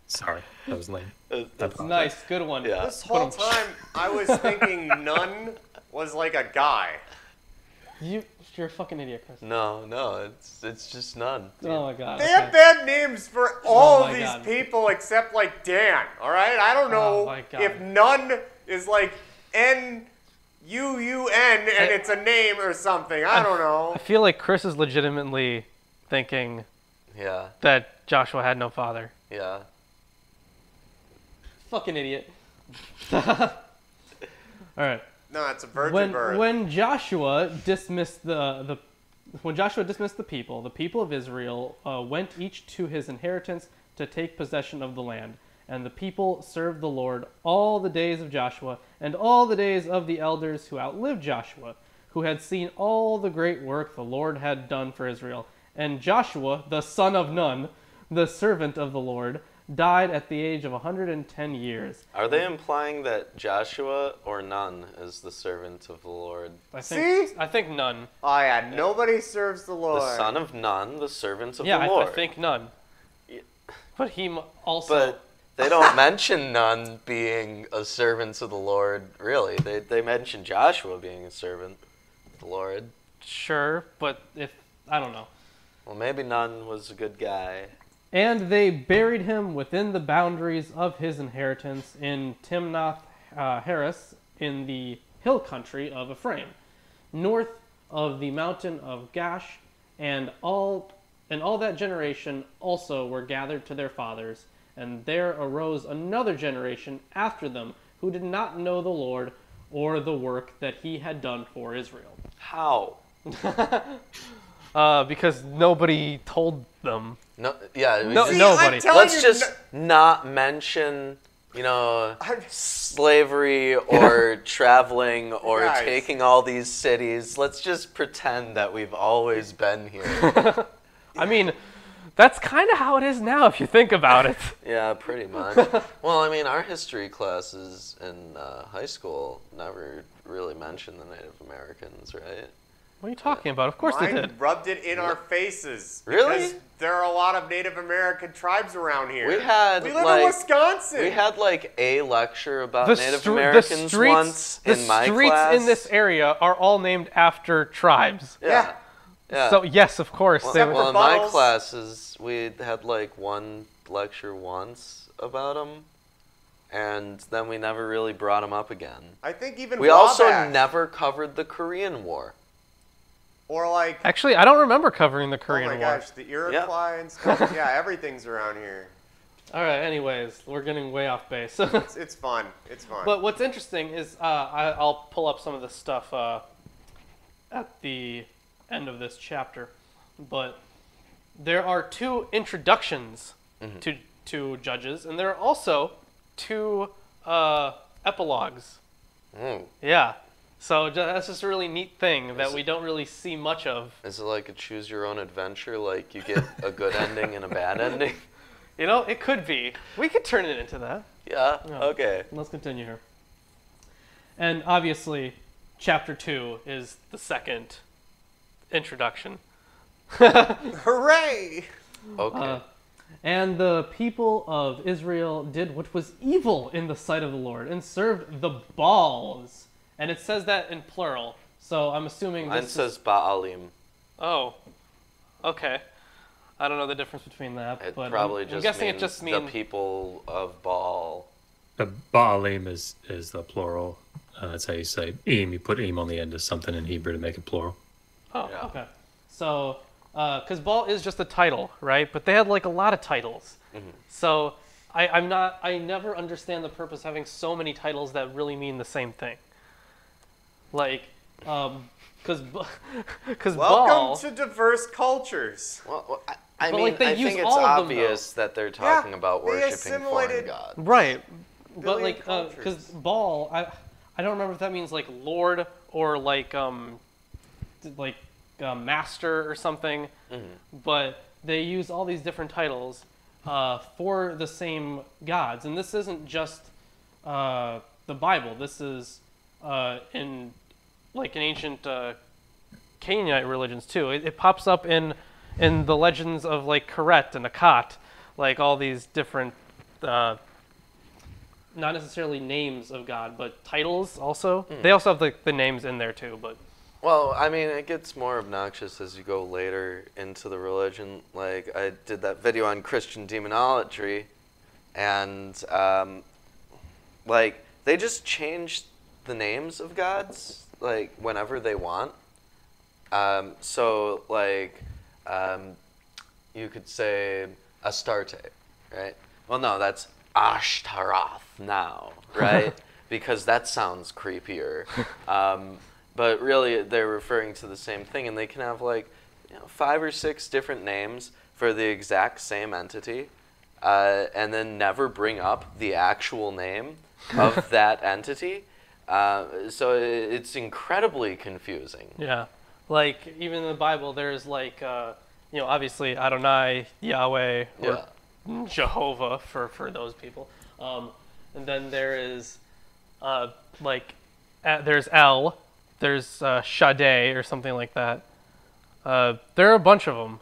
Sorry, that was lame. That's nice. Good one. Yeah. This whole time, I was thinking Nun was like a guy. You're a fucking idiot, Chris. No, it's just none. Oh my god. They okay. have bad names for all my of these God. people except like Dan, alright? I don't Oh know my God. if Nun is like N-U-U-N and it's a name or something. I don't know. I feel like Chris is legitimately thinking Yeah. that Joshua had no father. Yeah. Fucking idiot. All right. No, it's a virgin birth. When Joshua dismissed the people, the people of Israel went each to his inheritance to take possession of the land. And the people served the Lord all the days of Joshua and all the days of the elders who outlived Joshua, who had seen all the great work the Lord had done for Israel. And Joshua, the son of Nun, the servant of the Lord, died at the age of 110 years. Are they implying that Joshua or Nun is the servant of the Lord? I think Nun. Oh yeah, nobody serves the Lord. The son of Nun, the servant of Yeah, the Lord. I think Nun. Yeah. But he also... But they don't mention Nun being a servant of the Lord, really. They mention Joshua being a servant of the Lord. Sure, but I don't know. Well, maybe Nun was a good guy. And they buried him within the boundaries of his inheritance in Timnath Heres in the hill country of Ephraim, north of the mountain of Gash, And all that generation also were gathered to their fathers, and there arose another generation after them who did not know the Lord or the work that he had done for Israel. How? Because nobody told them. No, yeah. Nobody. Let's just not mention, slavery or traveling or taking all these cities. Let's just pretend that we've always been here. I mean, that's kind of how it is now if you think about it. Yeah, pretty much. Well, I mean, our history classes in high school never really mentioned the Native Americans, right? What are you talking about? Of course they did. Rubbed it in our faces. Really? Because there are a lot of Native American tribes around here. We live in Wisconsin. We had a lecture about Native Americans once in my class. The streets in this area are all named after tribes. Yeah. So yes, of course. Well, in my classes, we had one lecture once about them, and then we never really brought them up again. I think even we also never covered the Korean War. Or actually, I don't remember covering the Korean War. Oh my gosh, the Iroquois and stuff. Yeah, everything's around here. All right. Anyways, we're getting way off base. It's fun. It's fun. But what's interesting is I'll pull up some of this stuff at the end of this chapter, but there are 2 introductions to Judges, and there are also 2 epilogues. Yeah. So that's just a really neat thing that we don't really see much of. Is it like a choose-your-own-adventure? Like you get a good ending and a bad ending? It could be. We could turn it into that. Yeah, okay. Let's continue here. And obviously, chapter 2 is the second introduction. Hooray! Okay. And the people of Israel did what was evil in the sight of the Lord and served the Baals. And it says that in plural, so I'm assuming this says Baalim. Oh, okay. I don't know the difference between that, but probably I'm guessing it just means the people of Baal. The Baalim is the plural. That's how you say im. You put im on the end of something in Hebrew to make it plural. Oh, yeah. Okay. So, because Baal is just a title, right? But they had a lot of titles. So I never understand the purpose of having so many titles that really mean the same thing. Because welcome to diverse cultures. Well, I think it's obvious that they're talking about worshiping foreign gods. Right. But because Baal, I don't remember if that means Lord or master or something. But they use all these different titles for the same gods, and this isn't just the Bible. This is in ancient Canaanite religions too. It pops up in the legends of Karet and Akat, all these different not necessarily names of God, but titles also. They also have the names in there too, but well, I mean, it gets more obnoxious as you go later into the religion. I did that video on Christian demonology, and they just changed the names of gods whenever they want. So you could say Astarte, right? Well, no, that's Ashtaroth now, right? Because that sounds creepier. But really, they're referring to the same thing, and they can have 5 or 6 different names for the exact same entity, and then never bring up the actual name of that entity. So it's incredibly confusing. Yeah, even in the Bible, there's obviously Adonai, Yahweh, or Jehovah for those people, and then there is there's El. There's Shaddai or something like that. There are a bunch of them,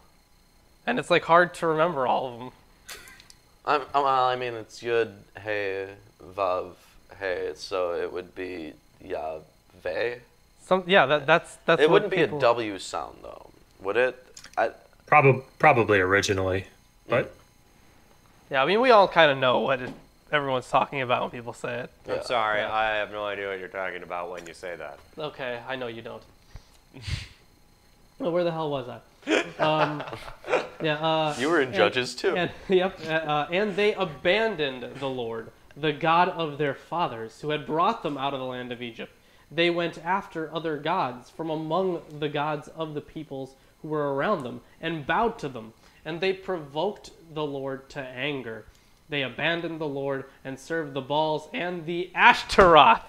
and it's hard to remember all of them. I mean, it's Yud, Hey, Vav, Hey, so it would be Yahweh. That's. It wouldn't be a W sound though, would it? Probably originally, but. Yeah, I mean, we all kind of know what everyone's talking about when people say it. I'm sorry, I have no idea what you're talking about when you say that. Okay, I know you don't. Well, where the hell was I? You were in Judges too. And they abandoned the Lord, the God of their fathers, who had brought them out of the land of Egypt. They went after other gods from among the gods of the peoples who were around them, and bowed to them. And they provoked the Lord to anger. They abandoned the Lord and served the Baals and the Ashtaroth.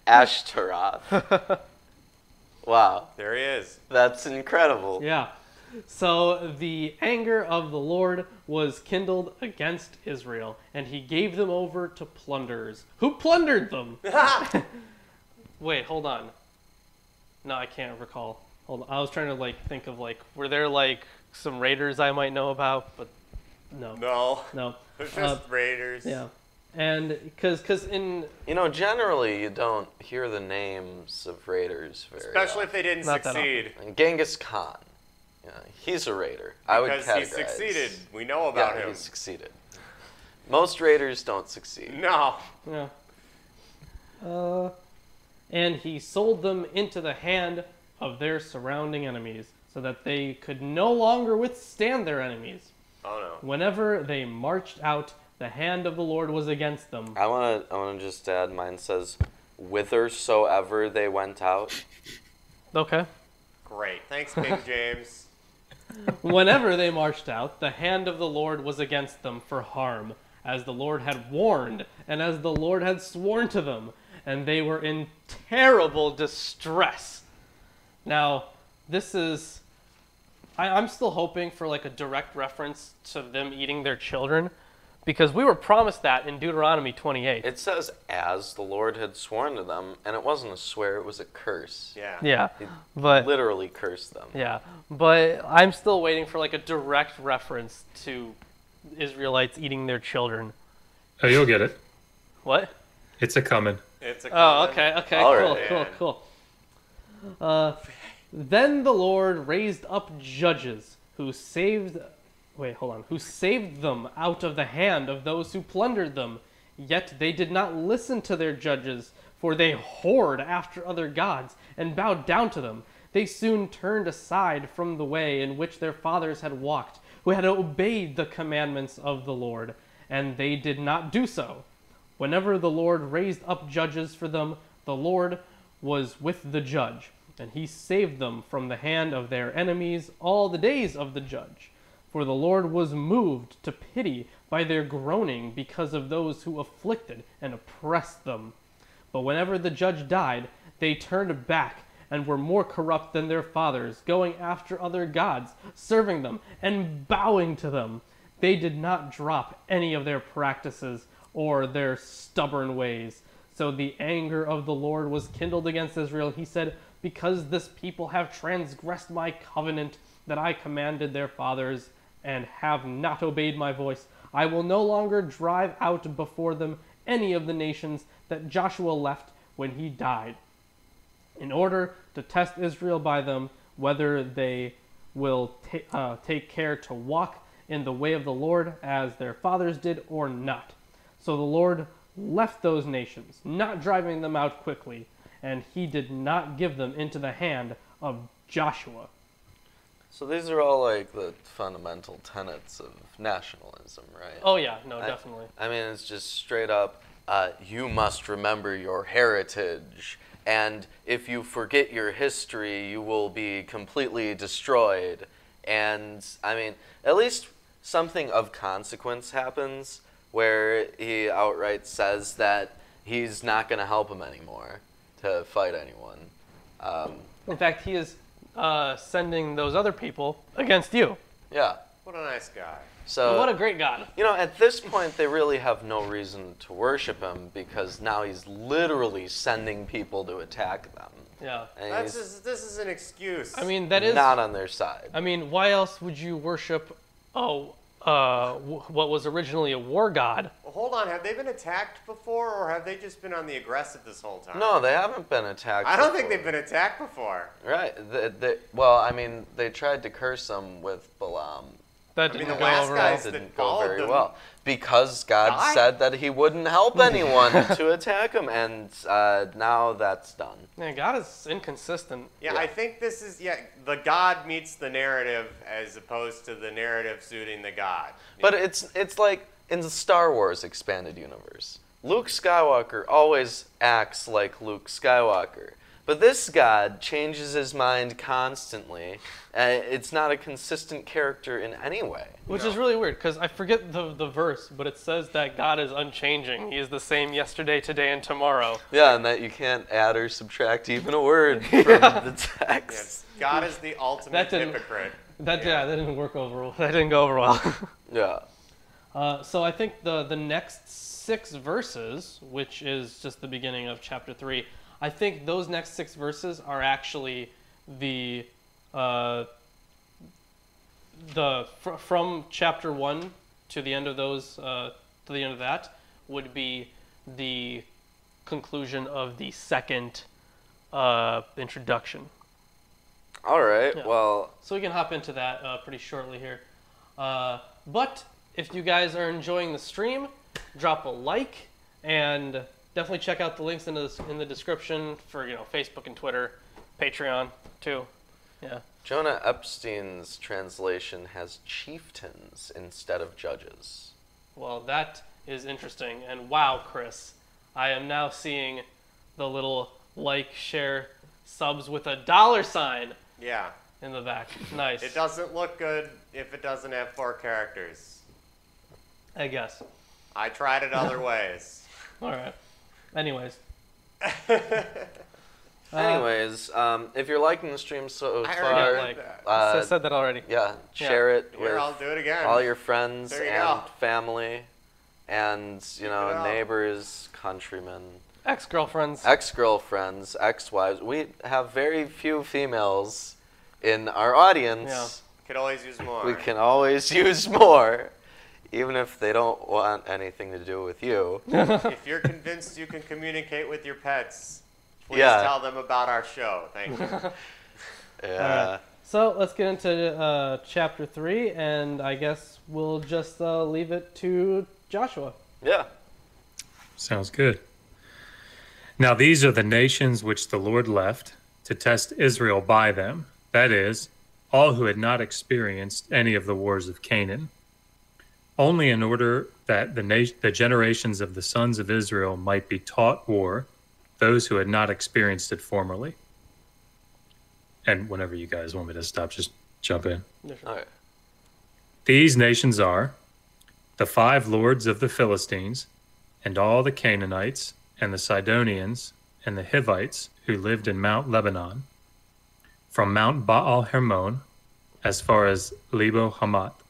Ashtaroth. Wow. There he is. That's incredible. Yeah. So the anger of the Lord was kindled against Israel, and he gave them over to plunderers. Who plundered them? Wait, hold on. No, I can't recall. Hold on. I was trying to think of were there some raiders I might know about, but no. No. They're just raiders. Yeah. And because in generally you don't hear the names of raiders very especially if they didn't succeed. And Genghis Khan, he's a raider. I would categorize. Because he succeeded. We know about him. He succeeded. Most raiders don't succeed. No. Yeah. And he sold them into the hand of their surrounding enemies, so that they could no longer withstand their enemies. Oh no. Whenever they marched out, the hand of the Lord was against them. I wanna just add. Mine says, "Whithersoever they went out." Okay. Great. Thanks, King James. Whenever they marched out, the hand of the Lord was against them for harm, as the Lord had warned, and as the Lord had sworn to them, and they were in terrible distress. Now, this is... I'm still hoping for a direct reference to them eating their children, because we were promised that in Deuteronomy 28. It says, "As the Lord had sworn to them," and it wasn't a swear; it was a curse. Yeah. Yeah, He but literally cursed them. yeah, but I'm still waiting for a direct reference to Israelites eating their children. Oh, you'll get it. What? It's a coming. It's a Oh, comment. okay, All cool. right. Then the Lord raised up judges who saved them out of the hand of those who plundered them. Yet they did not listen to their judges, for they whored after other gods and bowed down to them. They soon turned aside from the way in which their fathers had walked, who had obeyed the commandments of the Lord, and they did not do so. Whenever the Lord raised up judges for them, the Lord was with the judge, and he saved them from the hand of their enemies all the days of the judge. For the Lord was moved to pity by their groaning because of those who afflicted and oppressed them. But whenever the judge died, they turned back and were more corrupt than their fathers, going after other gods, serving them, and bowing to them. They did not drop any of their practices or their stubborn ways. So the anger of the Lord was kindled against Israel. He said, "Because this people have transgressed my covenant that I commanded their fathers, and have not obeyed my voice, I will no longer drive out before them any of the nations that Joshua left when he died, in order to test Israel by them, whether they will take care to walk in the way of the Lord as their fathers did or not." So the Lord left those nations, not driving them out quickly, and he did not give them into the hand of Joshua. So these are all the fundamental tenets of nationalism, right? Oh yeah, no, definitely. I mean, it's just straight up, you must remember your heritage, and if you forget your history, you will be completely destroyed. And, I mean, at least something of consequence happens where he outright says that he's not going to help him anymore to fight anyone. In fact, he is sending those other people against you. Yeah. What a nice guy. So What a great God. at this point, they really have no reason to worship him because now he's literally sending people to attack them. Yeah. And This is an excuse. I mean, that is... not on their side. I mean, why else would you worship, what was originally a war god? Well, hold on. Have they been attacked before, or have they just been on the aggressive this whole time? No, they haven't been attacked I don't before. think they've been attacked before. Right. Well, I mean, they tried to curse him with Balaam, That I mean, didn't the go last over guys well. that Didn't go followed very them well because God died. said that He wouldn't help anyone to attack him, and now that's done. Man, God is inconsistent. Yeah, Yeah. I think this is the God meets the narrative as opposed to the narrative suiting the God. But it's like in the Star Wars expanded universe. Luke Skywalker always acts like Luke Skywalker. But this God changes his mind constantly. It's not a consistent character in any way. Which is really weird, because I forget the verse, but it says that God is unchanging. He is the same yesterday, today, and tomorrow. Yeah, and that you can't add or subtract even a word from the text. Yes, God is the ultimate hypocrite. That didn't work over. That didn't go over well. Yeah. So I think the next 6 verses, which is just the beginning of chapter 3, I think those next 6 verses are actually from chapter 1 to the end of those to the end of that would be the conclusion of the second introduction. All right. Yeah. Well, So we can hop into that pretty shortly here. But if you guys are enjoying the stream, drop a like and definitely check out the links in the description for Facebook and Twitter, Patreon too. Yeah. Jonah Epstein's translation has chieftains instead of judges. Well, that is interesting. And wow, Chris, I am now seeing the little like, share, subs with a $sign Yeah. in the back. Nice. It doesn't look good if it doesn't have 4 characters. I guess. I tried it other ways. All right. Anyways. Anyways, if you're liking the stream so I far, already did that. I said that already. yeah, share it with Here, I'll do it again. all your friends There you and go. family, and it up. neighbors, countrymen, Ex-girlfriends. ex-girlfriends, ex-wives. We have very few females in our audience. Yeah. Could always use more. We can always use more, even if they don't want anything to do with you. If you're convinced you can communicate with your pets, please Yeah. tell them about our show. Thank you. Yeah. So let's get into chapter 3, and I guess we'll just leave it to Joshua. Yeah. Sounds good. Now these are the nations which the Lord left to test Israel by them, that is, all who had not experienced any of the wars of Canaan, only in order that the generations of the sons of Israel might be taught war, those who had not experienced it formerly. And whenever you guys want me to stop, just jump in. All right. These nations are the 5 lords of the Philistines, and all the Canaanites, and the Sidonians, and the Hivites who lived in Mount Lebanon, from Mount Baal Hermon as far as Lebo Hamath.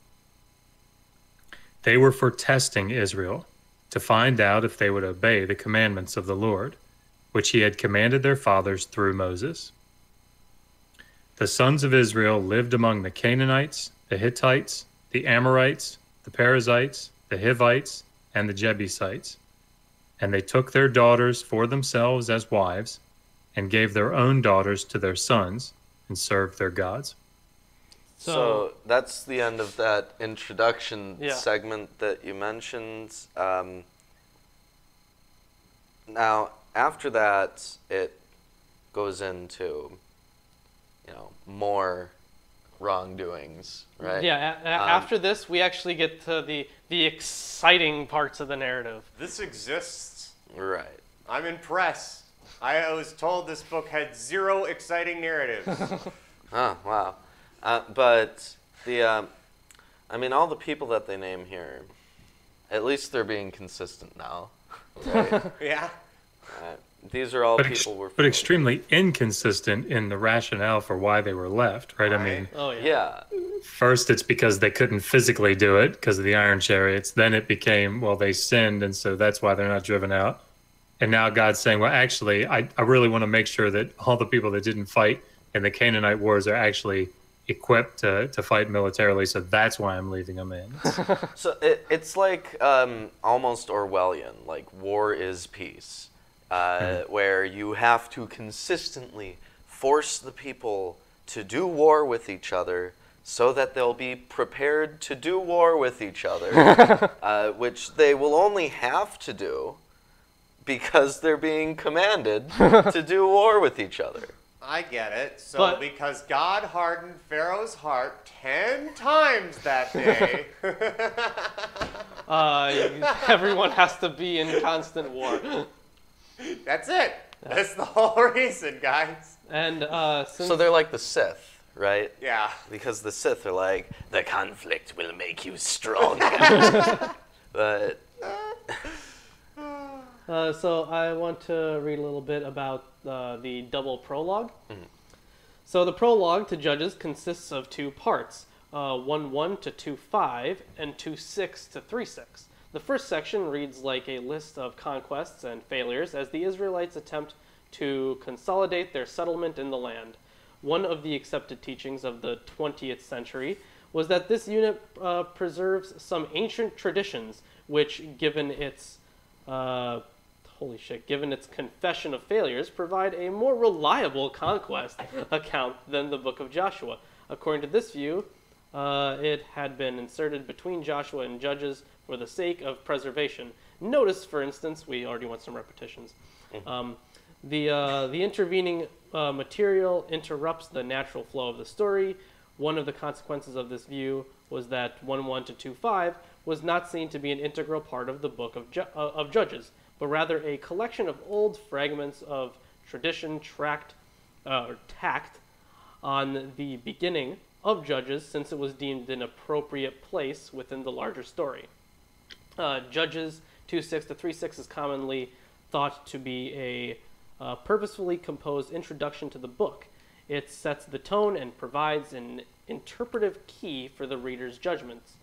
They were for testing Israel, to find out if they would obey the commandments of the Lord, which he had commanded their fathers through Moses. The sons of Israel lived among the Canaanites, the Hittites, the Amorites, the Perizzites, the Hivites, and the Jebusites. And they took their daughters for themselves as wives, and gave their own daughters to their sons, and served their gods. So that's the end of that introduction Yeah. segment that you mentioned. Now, after that, it goes into, more wrongdoings, right? Yeah, after this, we actually get to the exciting parts of the narrative. This exists. Right. I'm impressed. I was told this book had 0 exciting narratives. Oh, wow. But all the people that they name here, at least they're being consistent now, right? Yeah. These are all But, people we're but extremely inconsistent in the rationale for why they were left, right? I mean, Oh yeah. Yeah. first it's because they couldn't physically do it because of the iron chariots. Then it became, well, they sinned, and so that's why they're not driven out. And now God's saying, well, actually, I really want to make sure that all the people that didn't fight in the Canaanite wars are actually equipped to fight militarily, so that's why I'm leaving them in. So it's like almost Orwellian, like war is peace, where you have to consistently force the people to do war with each other so that they'll be prepared to do war with each other, which they will only have to do because they're being commanded to do war with each other. I get it. So because God hardened Pharaoh's heart 10 times that day. Everyone has to be in constant war. That's it. That's the whole reason, guys. And so they're like the Sith, right? Yeah. Because the Sith are like, the conflict will make you strong. But so I want to read a little bit about the double prologue. Mm-hmm. So the prologue to Judges consists of 2 parts, 1:1 to 2:5 and 2:6 to 3:6. The first section reads like a list of conquests and failures as the Israelites attempt to consolidate their settlement in the land. One of the accepted teachings of the 20th century was that this unit preserves some ancient traditions which, given its given its confession of failures, provide a more reliable conquest account than the book of Joshua. According to this view, it had been inserted between Joshua and Judges for the sake of preservation. Notice, for instance, we already want some repetitions. The intervening material interrupts the natural flow of the story. One of the consequences of this view was that 1:1 to 2:5 was not seen to be an integral part of the book of Judges, but rather a collection of old fragments of tradition tacked on the beginning of Judges, since it was deemed an appropriate place within the larger story. Judges 2:6 to 3:6 is commonly thought to be a purposefully composed introduction to the book. It sets the tone and provides an interpretive key for the reader's judgments.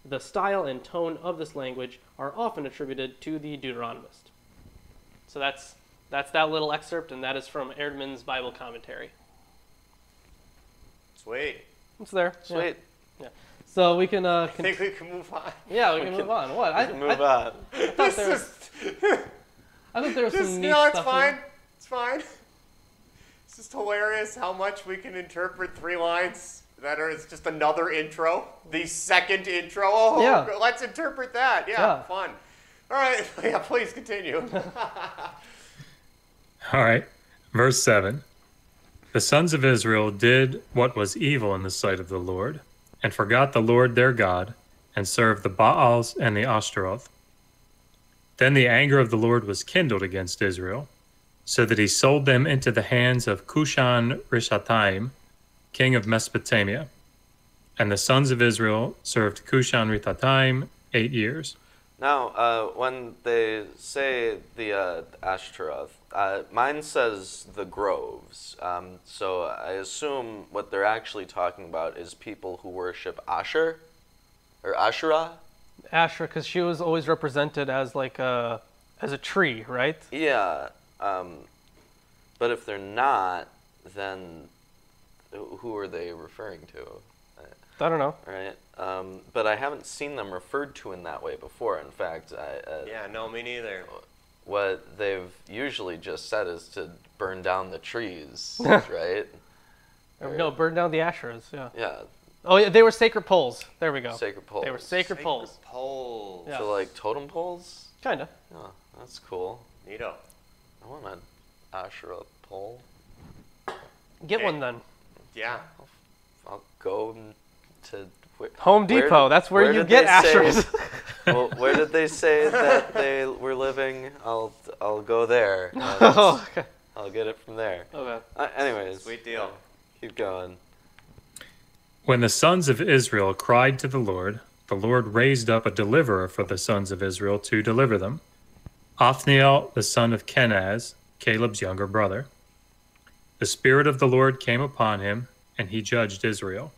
The style and tone of this language are often attributed to the Deuteronomist. So that's that little excerpt, and that is from Erdman's Bible commentary. Sweet. It's there. Sweet. Yeah. So we can. I think we can move on. Yeah, we can move on. What? We can move on. I thought there was some neat No, it's stuff fine. here. It's fine. It's just hilarious how much we can interpret 3 lines that are, it's just another intro. The second intro. Oh, yeah. Let's interpret that. Yeah, fun. All right. Yeah, please continue. All right. Verse 7. The sons of Israel did what was evil in the sight of the Lord, and forgot the Lord their God, and served the Baals and the Ashtaroth. Then the anger of the Lord was kindled against Israel, so that he sold them into the hands of Cushan-Rishathaim, king of Mesopotamia. And the sons of Israel served Cushan-Rishathaim 8 years. Now, when they say the Ashtaroth, mine says the groves. So I assume what they're actually talking about is people who worship Asher, or Asherah. Asherah, because she was always represented as like as a tree, right? Yeah. But if they're not, then who are they referring to? I don't know. Right. But I haven't seen them referred to in that way before. In fact, yeah, no, me neither. What they've usually just said is to burn down the trees, right? No, burn down the Asherahs. Yeah. Yeah. Oh, yeah, they were sacred poles. There we go. Sacred poles. They were sacred poles. Poles. Yeah. So like totem poles? Kinda. Oh, that's cool. Neato. I want an Asherah pole. Get one then. Yeah. I'll go to Home Depot. That's where you get Asherahs. Well, where did they say that they were living? I'll go there. Okay. I'll get it from there. Okay. Anyways. Sweet deal. Keep going. When the sons of Israel cried to the Lord raised up a deliverer for the sons of Israel to deliver them, Othniel the son of Kenaz, Caleb's younger brother. The Spirit of the Lord came upon him, and he judged Israel.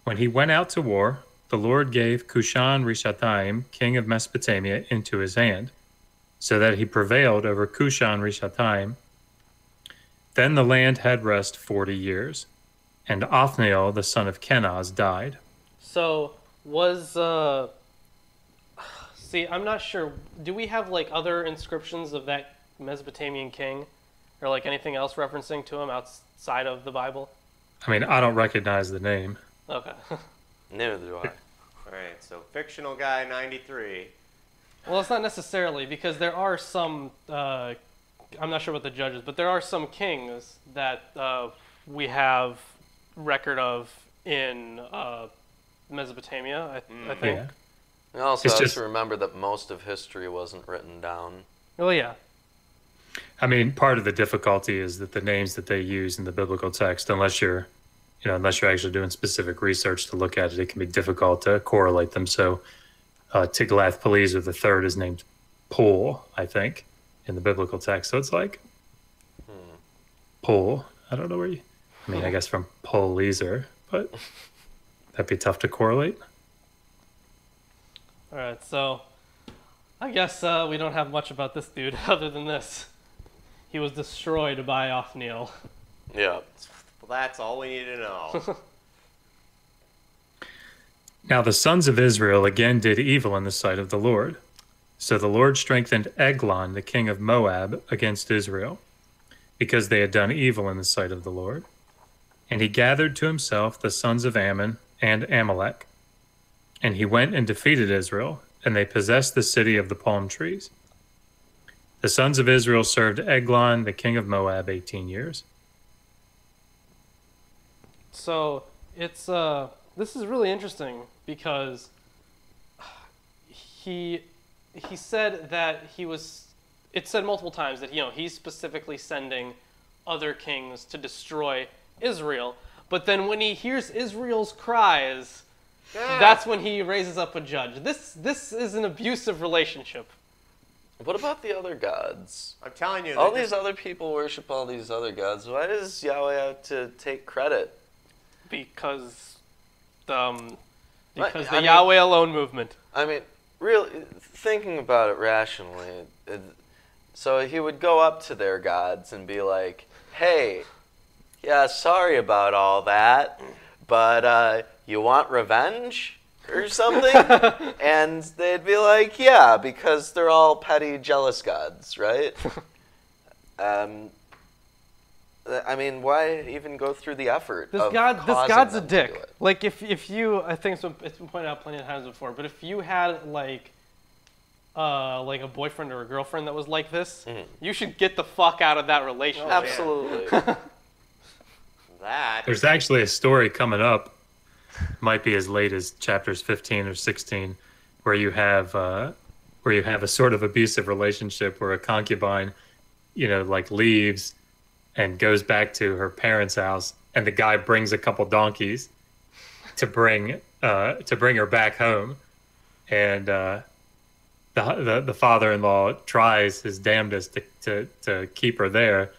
When he went out to war, the Lord gave Cushan-Rishathaim, king of Mesopotamia, into his hand, so that he prevailed over Cushan-Rishathaim. Then the land had rest 40 years, and Othniel the son of Kenaz died. So was see, I'm not sure. Do we have like other inscriptions of that Mesopotamian king, or like anything else referencing to him outside of the Bible? I mean, I don't recognize the name. Okay. Neither do I. All right, so fictional guy 93. Well, it's not necessarily, because there are some, I'm not sure about the judges, but there are some kings that we have record of in Mesopotamia, I think. Yeah. We also It's have just- to remember that most of history wasn't written down. Well, yeah. I mean, part of the difficulty is that the names that they use in the biblical text, unless you're actually doing specific research to look at it, it can be difficult to correlate them. So Tiglath-Pileser III is named Pul, I think, in the biblical text. So it's like Pul. I don't know where you. I mean, I guess from Pul-Leser, but that'd be tough to correlate. All right, so I guess we don't have much about this dude other than this. He was destroyed by Othniel. Yeah. Well, that's all we need to know. Now the sons of Israel again did evil in the sight of the Lord. So the Lord strengthened Eglon, the king of Moab, against Israel, because they had done evil in the sight of the Lord. And he gathered to himself the sons of Ammon and Amalek. And he went and defeated Israel, and they possessed the city of the palm trees. The sons of Israel served Eglon, the king of Moab, 18 years. So it's this is really interesting because he said that he was. It said multiple times that he's specifically sending other kings to destroy Israel, but then when he hears Israel's cries, that's when he raises up a judge. This is an abusive relationship. What about the other gods? I'm telling you. All these other people worship all these other gods. Why does Yahweh have to take credit? Because the I mean- Yahweh alone movement. I mean, really, thinking about it rationally, so he would go up to their gods and be like, hey, yeah, sorry about all that, but you want revenge or something? And they'd be like, yeah, because they're all petty, jealous gods, right? I mean, why even go through the effort This of god's causing a them to do dick. it? Like if you, I think it's been pointed out plenty of times before, but if you had like a boyfriend or a girlfriend that was like this, you should get the fuck out of that relationship. Absolutely. That. There's actually a story coming up, might be as late as chapters 15 or 16, where you have a sort of abusive relationship where a concubine, like leaves and goes back to her parents' house, and the guy brings a couple donkeys to bring her back home, and the father-in-law tries his damnedest to keep her there,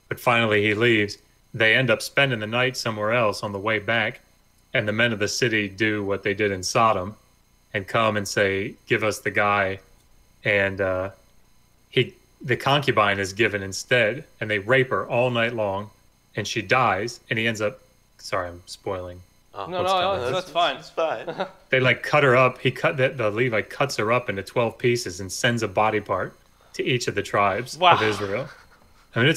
but finally he leaves. They end up spending the night somewhere else on the way back, and the men of the city do what they did in Sodom and come and say, give us the guy, and the concubine is given instead, and they rape her all night long, and she dies, and he ends up, sorry, I'm spoiling. No, that's fine. It's fine. They cut her up. The Levite cuts her up into 12 pieces and sends a body part to each of the tribes of Israel. I mean,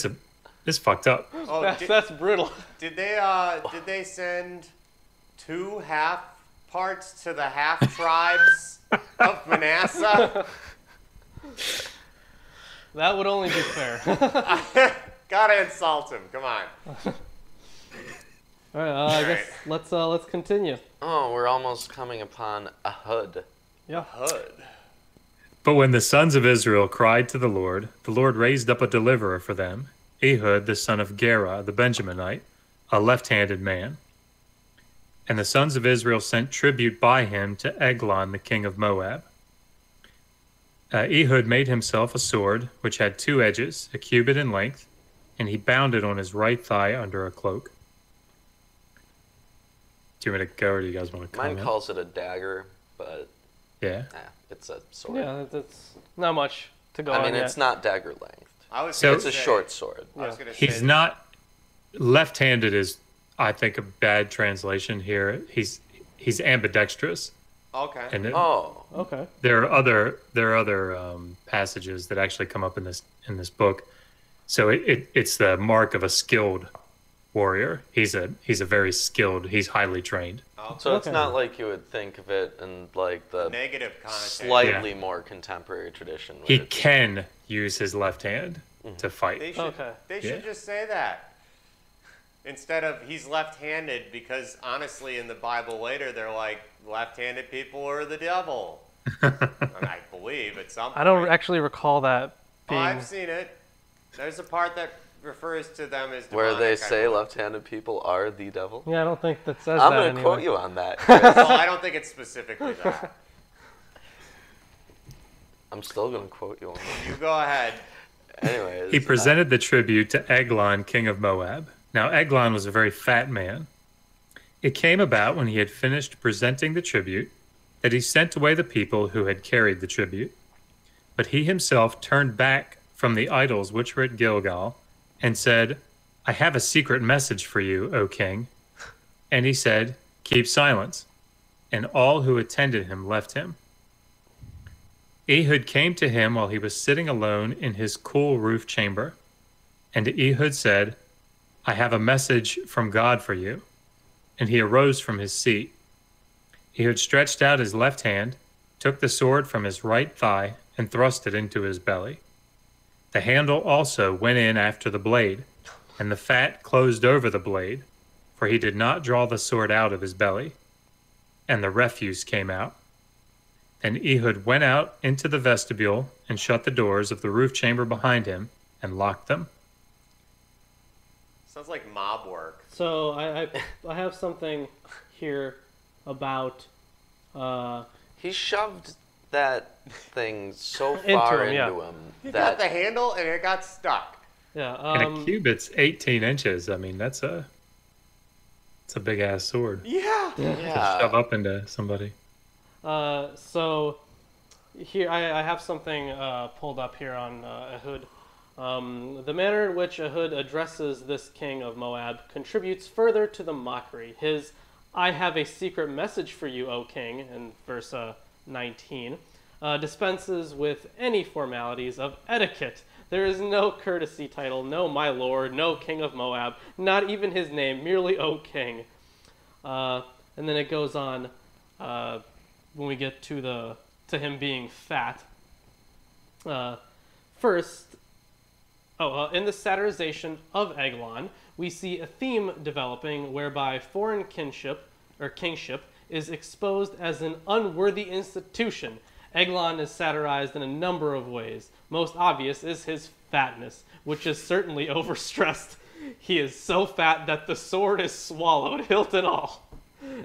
it's fucked up. Oh, That's brutal. Did they send 2 half parts to the half tribes of Manasseh? That would only be fair. Gotta insult him. Come on. All right, I guess let's continue. Oh, we're almost coming upon Ehud. Yeah. Hood. But when the sons of Israel cried to the Lord raised up a deliverer for them, Ehud, the son of Gera, the Benjaminite, a left-handed man. And the sons of Israel sent tribute by him to Eglon, the king of Moab. Ehud made himself a sword, which had 2 edges, a cubit in length, and he bound it on his right thigh under a cloak. Do you want me to go, or do you guys want to comment? Mine calls it a dagger, but Yeah. it's a sword. Yeah, that's not much to go on. I mean, yet. it's not dagger length. So- It's a short sword. I was gonna He's say, not left-handed is, I think, a bad translation here. He's ambidextrous, Okay. and Oh, Okay. there are other passages that actually come up in this book. So it's the mark of a skilled warrior. He's a very skilled. He's highly trained. Oh, So it's Okay. not like you would think of it in like the negative connotation. slightly more contemporary tradition. where He it's- can use his left hand to fight. They should, Okay. they should just say that. Instead of he's left-handed, because honestly in the Bible later they're like, left-handed people are the devil. I believe at some point. I don't actually recall that being. I've seen it. There's a part that refers to them as where demonic, they I say believe. left-handed people are the devil. Yeah, I don't think that says I'm that gonna anyway. quote you on that, Chris. Well, I don't think it's specifically that. I'm still gonna quote you on that. You go ahead. Anyways, He presented the tribute to Eglon, king of Moab. Now, Eglon was a very fat man. It came about when he had finished presenting the tribute that he sent away the people who had carried the tribute. But he himself turned back from the idols which were at Gilgal and said, I have a secret message for you, O king. And he said, keep silence. And all who attended him left him. Ehud came to him while he was sitting alone in his cool roof chamber. And Ehud said, I have a message from God for you. And he arose from his seat. Ehud stretched out his left hand, took the sword from his right thigh, and thrust it into his belly. The handle also went in after the blade, and the fat closed over the blade, for he did not draw the sword out of his belly. And the refuse came out. Then Ehud went out into the vestibule and shut the doors of the roof chamber behind him and locked them. Sounds like mob work. So I have something here about. he shoved that thing so Into far him, yeah. into him He got that the handle and it got stuck. Yeah. And a cubit's 18 inches. I mean, it's a big ass sword Yeah. to yeah. shove up into somebody. So here I have something pulled up here on Ehud. The manner in which Ehud addresses this king of Moab contributes further to the mockery. His I have a secret message for you, O king, in verse 19, dispenses with any formalities of etiquette. There is no courtesy title, no my lord, no king of Moab, not even his name, merely O king. And then it goes on when we get to him being fat. First, in the satirization of Eglon, we see a theme developing whereby foreign kinship or kingship is exposed as an unworthy institution. Eglon is satirized in a number of ways. Most obvious is his fatness, which is certainly overstressed. He is so fat that the sword is swallowed, hilt and all.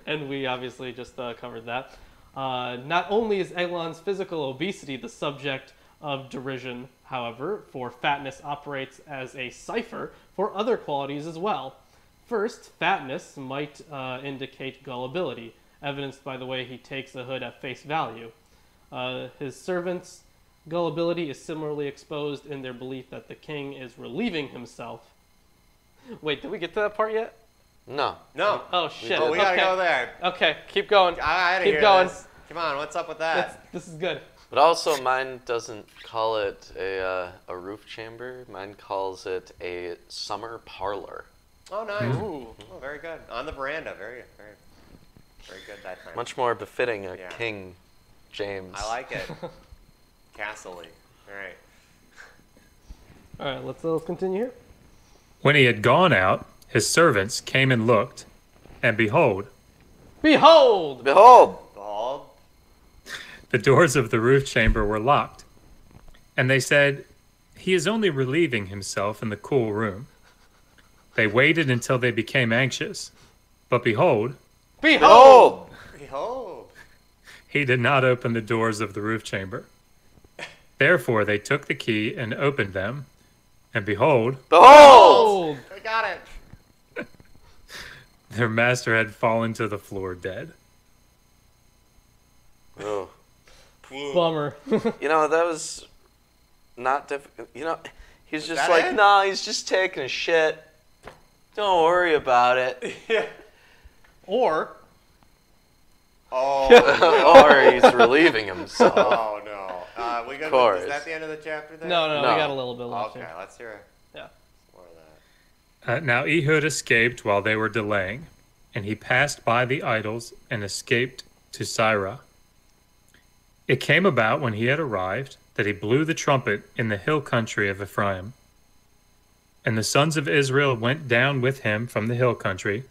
And we obviously just covered that. Not only is Eglon's physical obesity the subject of derision, however, for fatness operates as a cipher for other qualities as well. First, fatness might indicate gullibility, evidenced by the way he takes Ehud at face value. His servants' gullibility is similarly exposed in their belief that the king is relieving himself. Wait, did we get to that part yet? No. No. Oh shit. Oh, we gotta Okay. go there. Okay, keep going. I gotta Keep hear going. this. Come on, what's up with that? This is good. But also, mine doesn't call it a roof chamber. Mine calls it a summer parlor. Oh, nice. Ooh. Oh, very good. On the veranda. Very, very, very good that time. Much more befitting a Yeah. King James. I like it. Castle-y. All right. All right, let's continue here. When he had gone out, his servants came and looked, and behold, Behold! Behold! Behold. the doors of the roof chamber were locked. And they said, he is only relieving himself in the cool room. They waited until they became anxious. But behold, Behold! Behold. he did not open the doors of the roof chamber. Therefore they took the key and opened them. And behold, Behold! We got it. their master had fallen to the floor dead. Oh. Bummer. You know, that was not difficult. You know, he's just that like, it? nah, he's just taking a shit. Don't worry about it. Yeah. Or, Oh. Or he's relieving himself. Oh no. We got. Course. Is that the end of the chapter? There. no, No. we got a little bit left Okay, here. let's hear Yeah. more of Now Ehud escaped while they were delaying, and he passed by the idols and escaped to Sirah. It came about when he had arrived that he blew the trumpet in the hill country of Ephraim. And the sons of Israel went down with him from the hill country,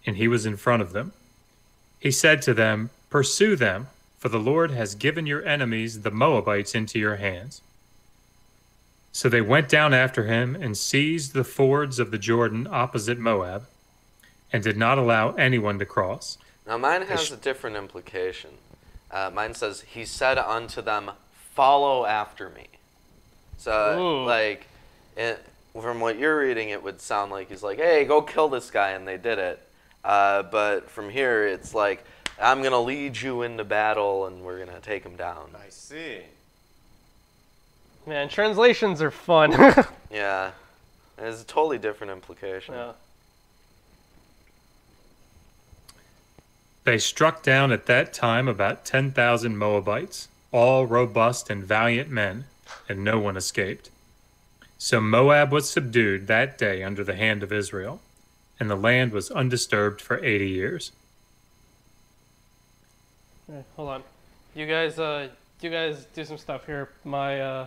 and he was in front of them. He said to them, "Pursue them, for the Lord has given your enemies, the Moabites, into your hands." So they went down after him and seized the fords of the Jordan opposite Moab, and did not allow anyone to cross. Now mine has a different implication. Mine says, he said unto them, "Follow after me." So, like, from what you're reading, it would sound like he's like, "Hey, go kill this guy," and they did it. But from here, it's like, "I'm going to lead you into battle, and we're going to take him down." I see. Man, translations are fun. Yeah. It's a totally different implication. Yeah. They struck down at that time about 10,000 Moabites, all robust and valiant men, and no one escaped. So Moab was subdued that day under the hand of Israel, and the land was undisturbed for 80 years. All right, hold on. You guys do some stuff here. My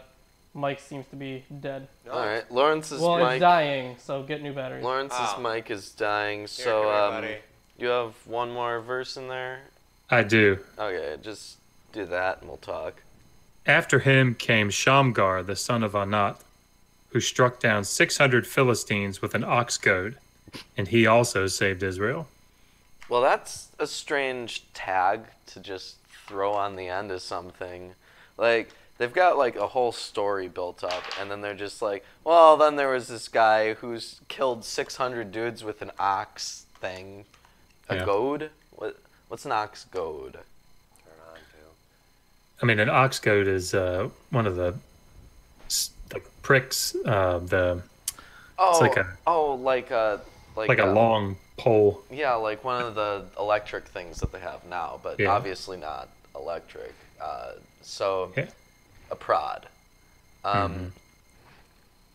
mic seems to be dead. All right. Lawrence's Well, mic. it's dying, so get new batteries. Lawrence's mic is dying, Here, so come here, buddy. you have one more verse in there? I do. Okay, just do that and we'll talk. After him came Shamgar, the son of Anat, who struck down 600 Philistines with an ox goad, and he also saved Israel. Well, that's a strange tag to just throw on the end of something. Like, they've got like a whole story built up, and then they're just like, well, then there was this guy who's killed 600 dudes with an ox thing. A goad? What's an ox goad? Turn on to. I mean, an ox goad is one of the pricks. It's like a long pole. Yeah, like one of the electric things that they have now, but obviously not electric. A prod.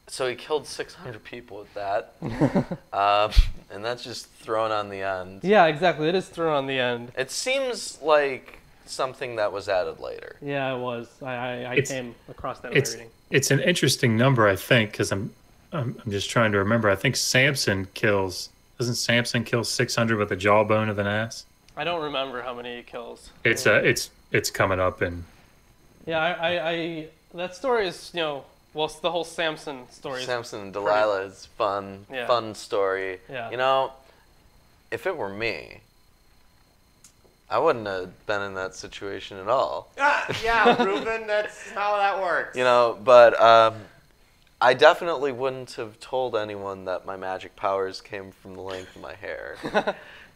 So he killed 600 people with that, and that's just thrown on the end. Yeah, exactly. It is thrown on the end. It seems like something that was added later. Yeah, it was. I came across that when reading. It's an interesting number, I think, because I'm just trying to remember. I think doesn't Samson kill 600 with the jawbone of an ass? I don't remember how many he kills. It's coming up in. Yeah, I that story is, well, it's the whole Samson story. Samson and Delilah is fun story. Yeah. You know, if it were me, I wouldn't have been in that situation at all. Yeah, Ruben, that's how that works. But I definitely wouldn't have told anyone that my magic powers came from the length of my hair.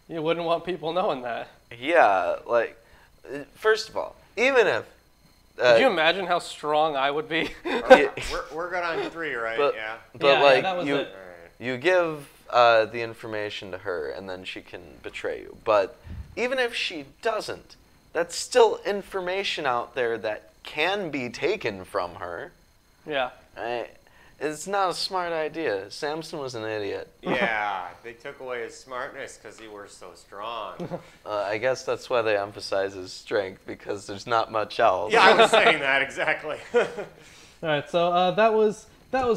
You wouldn't want people knowing that. Yeah, like, first of all, even if... Could you imagine how strong I would be? We're good on 3, right? But that was it. you give the information to her, and then she can betray you. But even if she doesn't, that's still information out there that can be taken from her. Yeah. It's not a smart idea. Samson was an idiot. Yeah, they took away his smartness because he was so strong. I guess that's why they emphasize his strength, because there's not much else. Yeah, I was saying that exactly. All right, so that was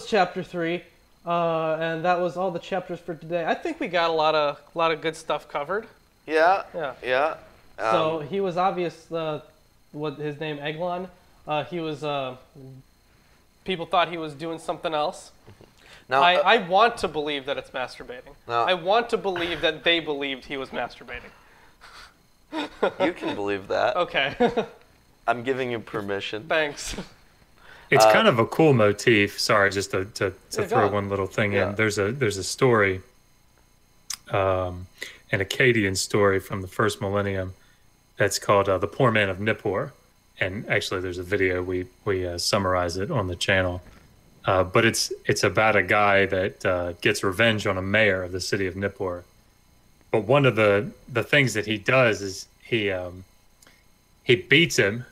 chapter 3, and that was all the chapters for today. I think we got a lot of good stuff covered. Yeah. So he was obvious. What his name, Eglon? He was. People thought he was doing something else. Now, I want to believe that it's masturbating. I want to believe that they believed he was masturbating. You can believe that. Okay. I'm giving you permission. Thanks. It's kind of a cool motif. Sorry, just to throw one little thing in. There's a story, an Akkadian story from the first millennium that's called The Poor Man of Nippur. And actually, there's a video, we summarize it on the channel. But it's about a guy that gets revenge on a mayor of the city of Nippur. But one of the things that he does is he beats him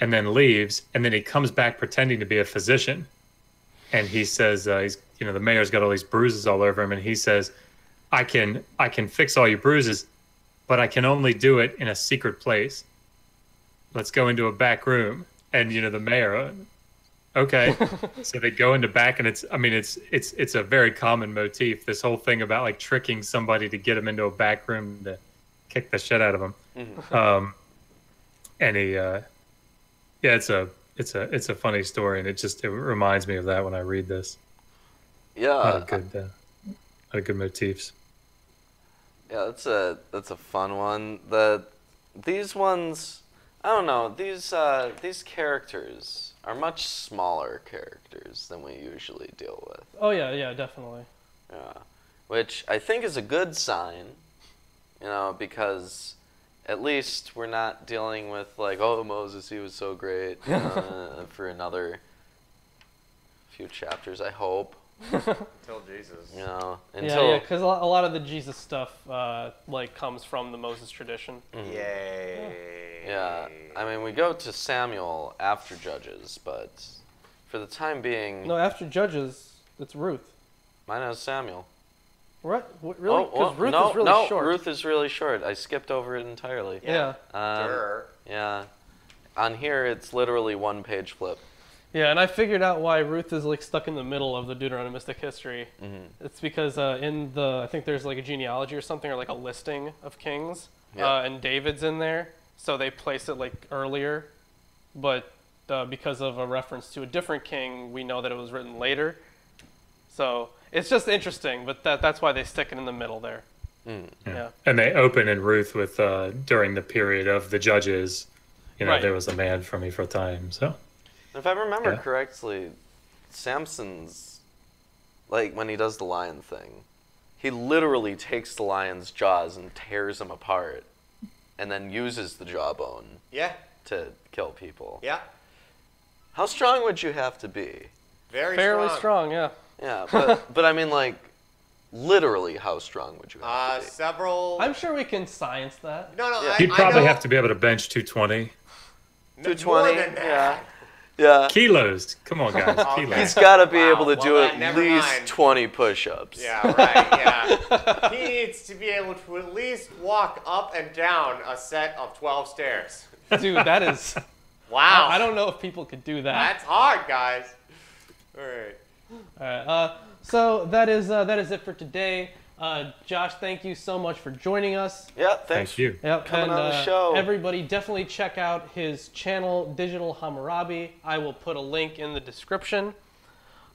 and then leaves, and then he comes back pretending to be a physician. And he says the mayor's got all these bruises all over him, and he says, I can fix all your bruises, but I can only do it in a secret place. Let's go into a back room. And the mayor, okay. So they go into back, and it's a very common motif, this whole thing about like tricking somebody to get him into a back room to kick the shit out of him. Mm-hmm. And he it's a funny story, and it reminds me of that when I read this. Yeah. A lot of good motifs. Yeah, that's a fun one. These ones, I don't know. These characters are much smaller characters than we usually deal with. Oh yeah, definitely. Yeah, which I think is a good sign, because at least we're not dealing with like, oh, Moses, he was so great, for another few chapters, I hope. Until Jesus. Yeah, because a lot of the Jesus stuff comes from the Moses tradition. Mm-hmm. Yay. Yeah, I mean, we go to Samuel after Judges, but for the time being... No, after Judges, it's Ruth. Mine has Samuel. What? Really? Because Ruth is really short. Ruth is really short. I skipped over it entirely. Yeah. Yeah. On here, it's literally one-page flip. Yeah, and I figured out why Ruth is like stuck in the middle of the Deuteronomistic history. Mm-hmm. It's because I think there's like a genealogy or something, or like a listing of kings, and David's in there, so they place it like earlier, but because of a reference to a different king, we know that it was written later. So it's just interesting, but that's why they stick it in the middle there. Mm. Yeah. And they open in Ruth with during the period of the Judges, right. There was a man for me for a time, so. If I remember correctly, Samson's, like, when he does the lion thing, he literally takes the lion's jaws and tears them apart, and then uses the jawbone to kill people. Yeah. How strong would you have to be? Fairly strong, yeah. Yeah, but I mean, like, literally how strong would you have to be? Several... I'm sure we can science that. No, He'd probably have to be able to bench 220. 220, more than that. Yeah. Kilos. Come on, guys. Kilos. He's got to be able to do at least 20 push-ups. Yeah, right, yeah. He needs to be able to at least walk up and down a set of 12 stairs. Dude, that is... Wow. I don't know if people could do that. That's hard, guys. All right. So that is it for today. Josh, thank you so much for joining us. Yeah, thanks. Thank you. Yep, coming on the show. Everybody, definitely check out his channel, Digital Hammurabi. I will put a link in the description.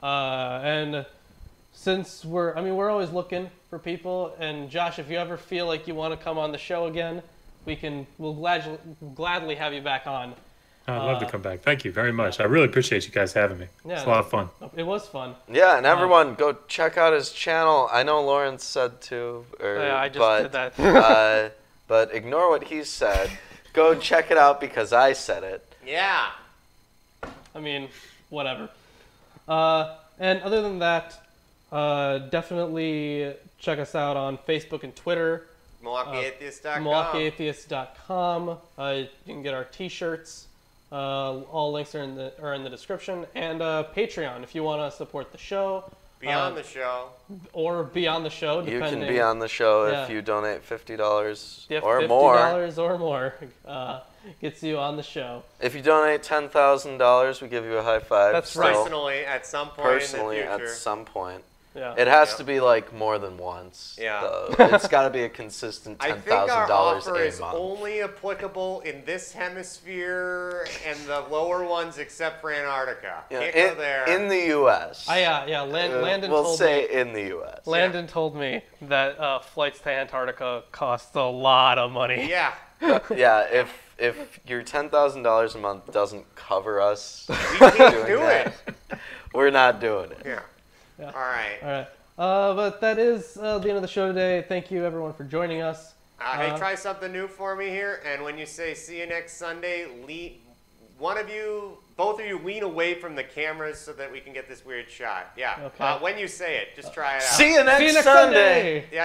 And since we're always looking for people. And Josh, if you ever feel like you want to come on the show again, we'll gladly have you back on. I'd love to come back. Thank you very much. I really appreciate you guys having me. Yeah, it's a lot of fun. It was fun. Yeah, and everyone, go check out his channel. I know Lawrence said to. I just did that. But ignore what he said. Go check it out because I said it. Yeah. I mean, whatever. And other than that, definitely check us out on Facebook and Twitter. MilwaukeeAtheist.com. MilwaukeeAtheist.com. You can get our T-shirts. All links are in the description, and Patreon if you want to support the show. Beyond the show. Or beyond the show, depending. You can be on the show if you donate $50 or $50 more. $50 or more gets you on the show. If you donate $10,000, we give you a high five. That's right. Personally, at some point in the future. At some point. Yeah. It has to be like more than once. Yeah. Though. It's got to be a consistent $10,000 I think our offer is month. only applicable in this hemisphere and the lower ones except for Antarctica. Yeah, Can't go there. In the U.S. Landon we'll told say me. in the U.S. Landon told me that flights to Antarctica cost a lot of money. Yeah. Yeah. If your $10,000 a month doesn't cover us, We can't do it. we're not doing it. Yeah. Yeah. All right. All right. But that is the end of the show today. Thank you, everyone, for joining us. Hey, try something new for me here. And when you say see you next Sunday, both of you lean away from the cameras so that we can get this weird shot. Yeah. Okay. When you say it, just try it out. See you next See you next Sunday. Sunday. Yeah.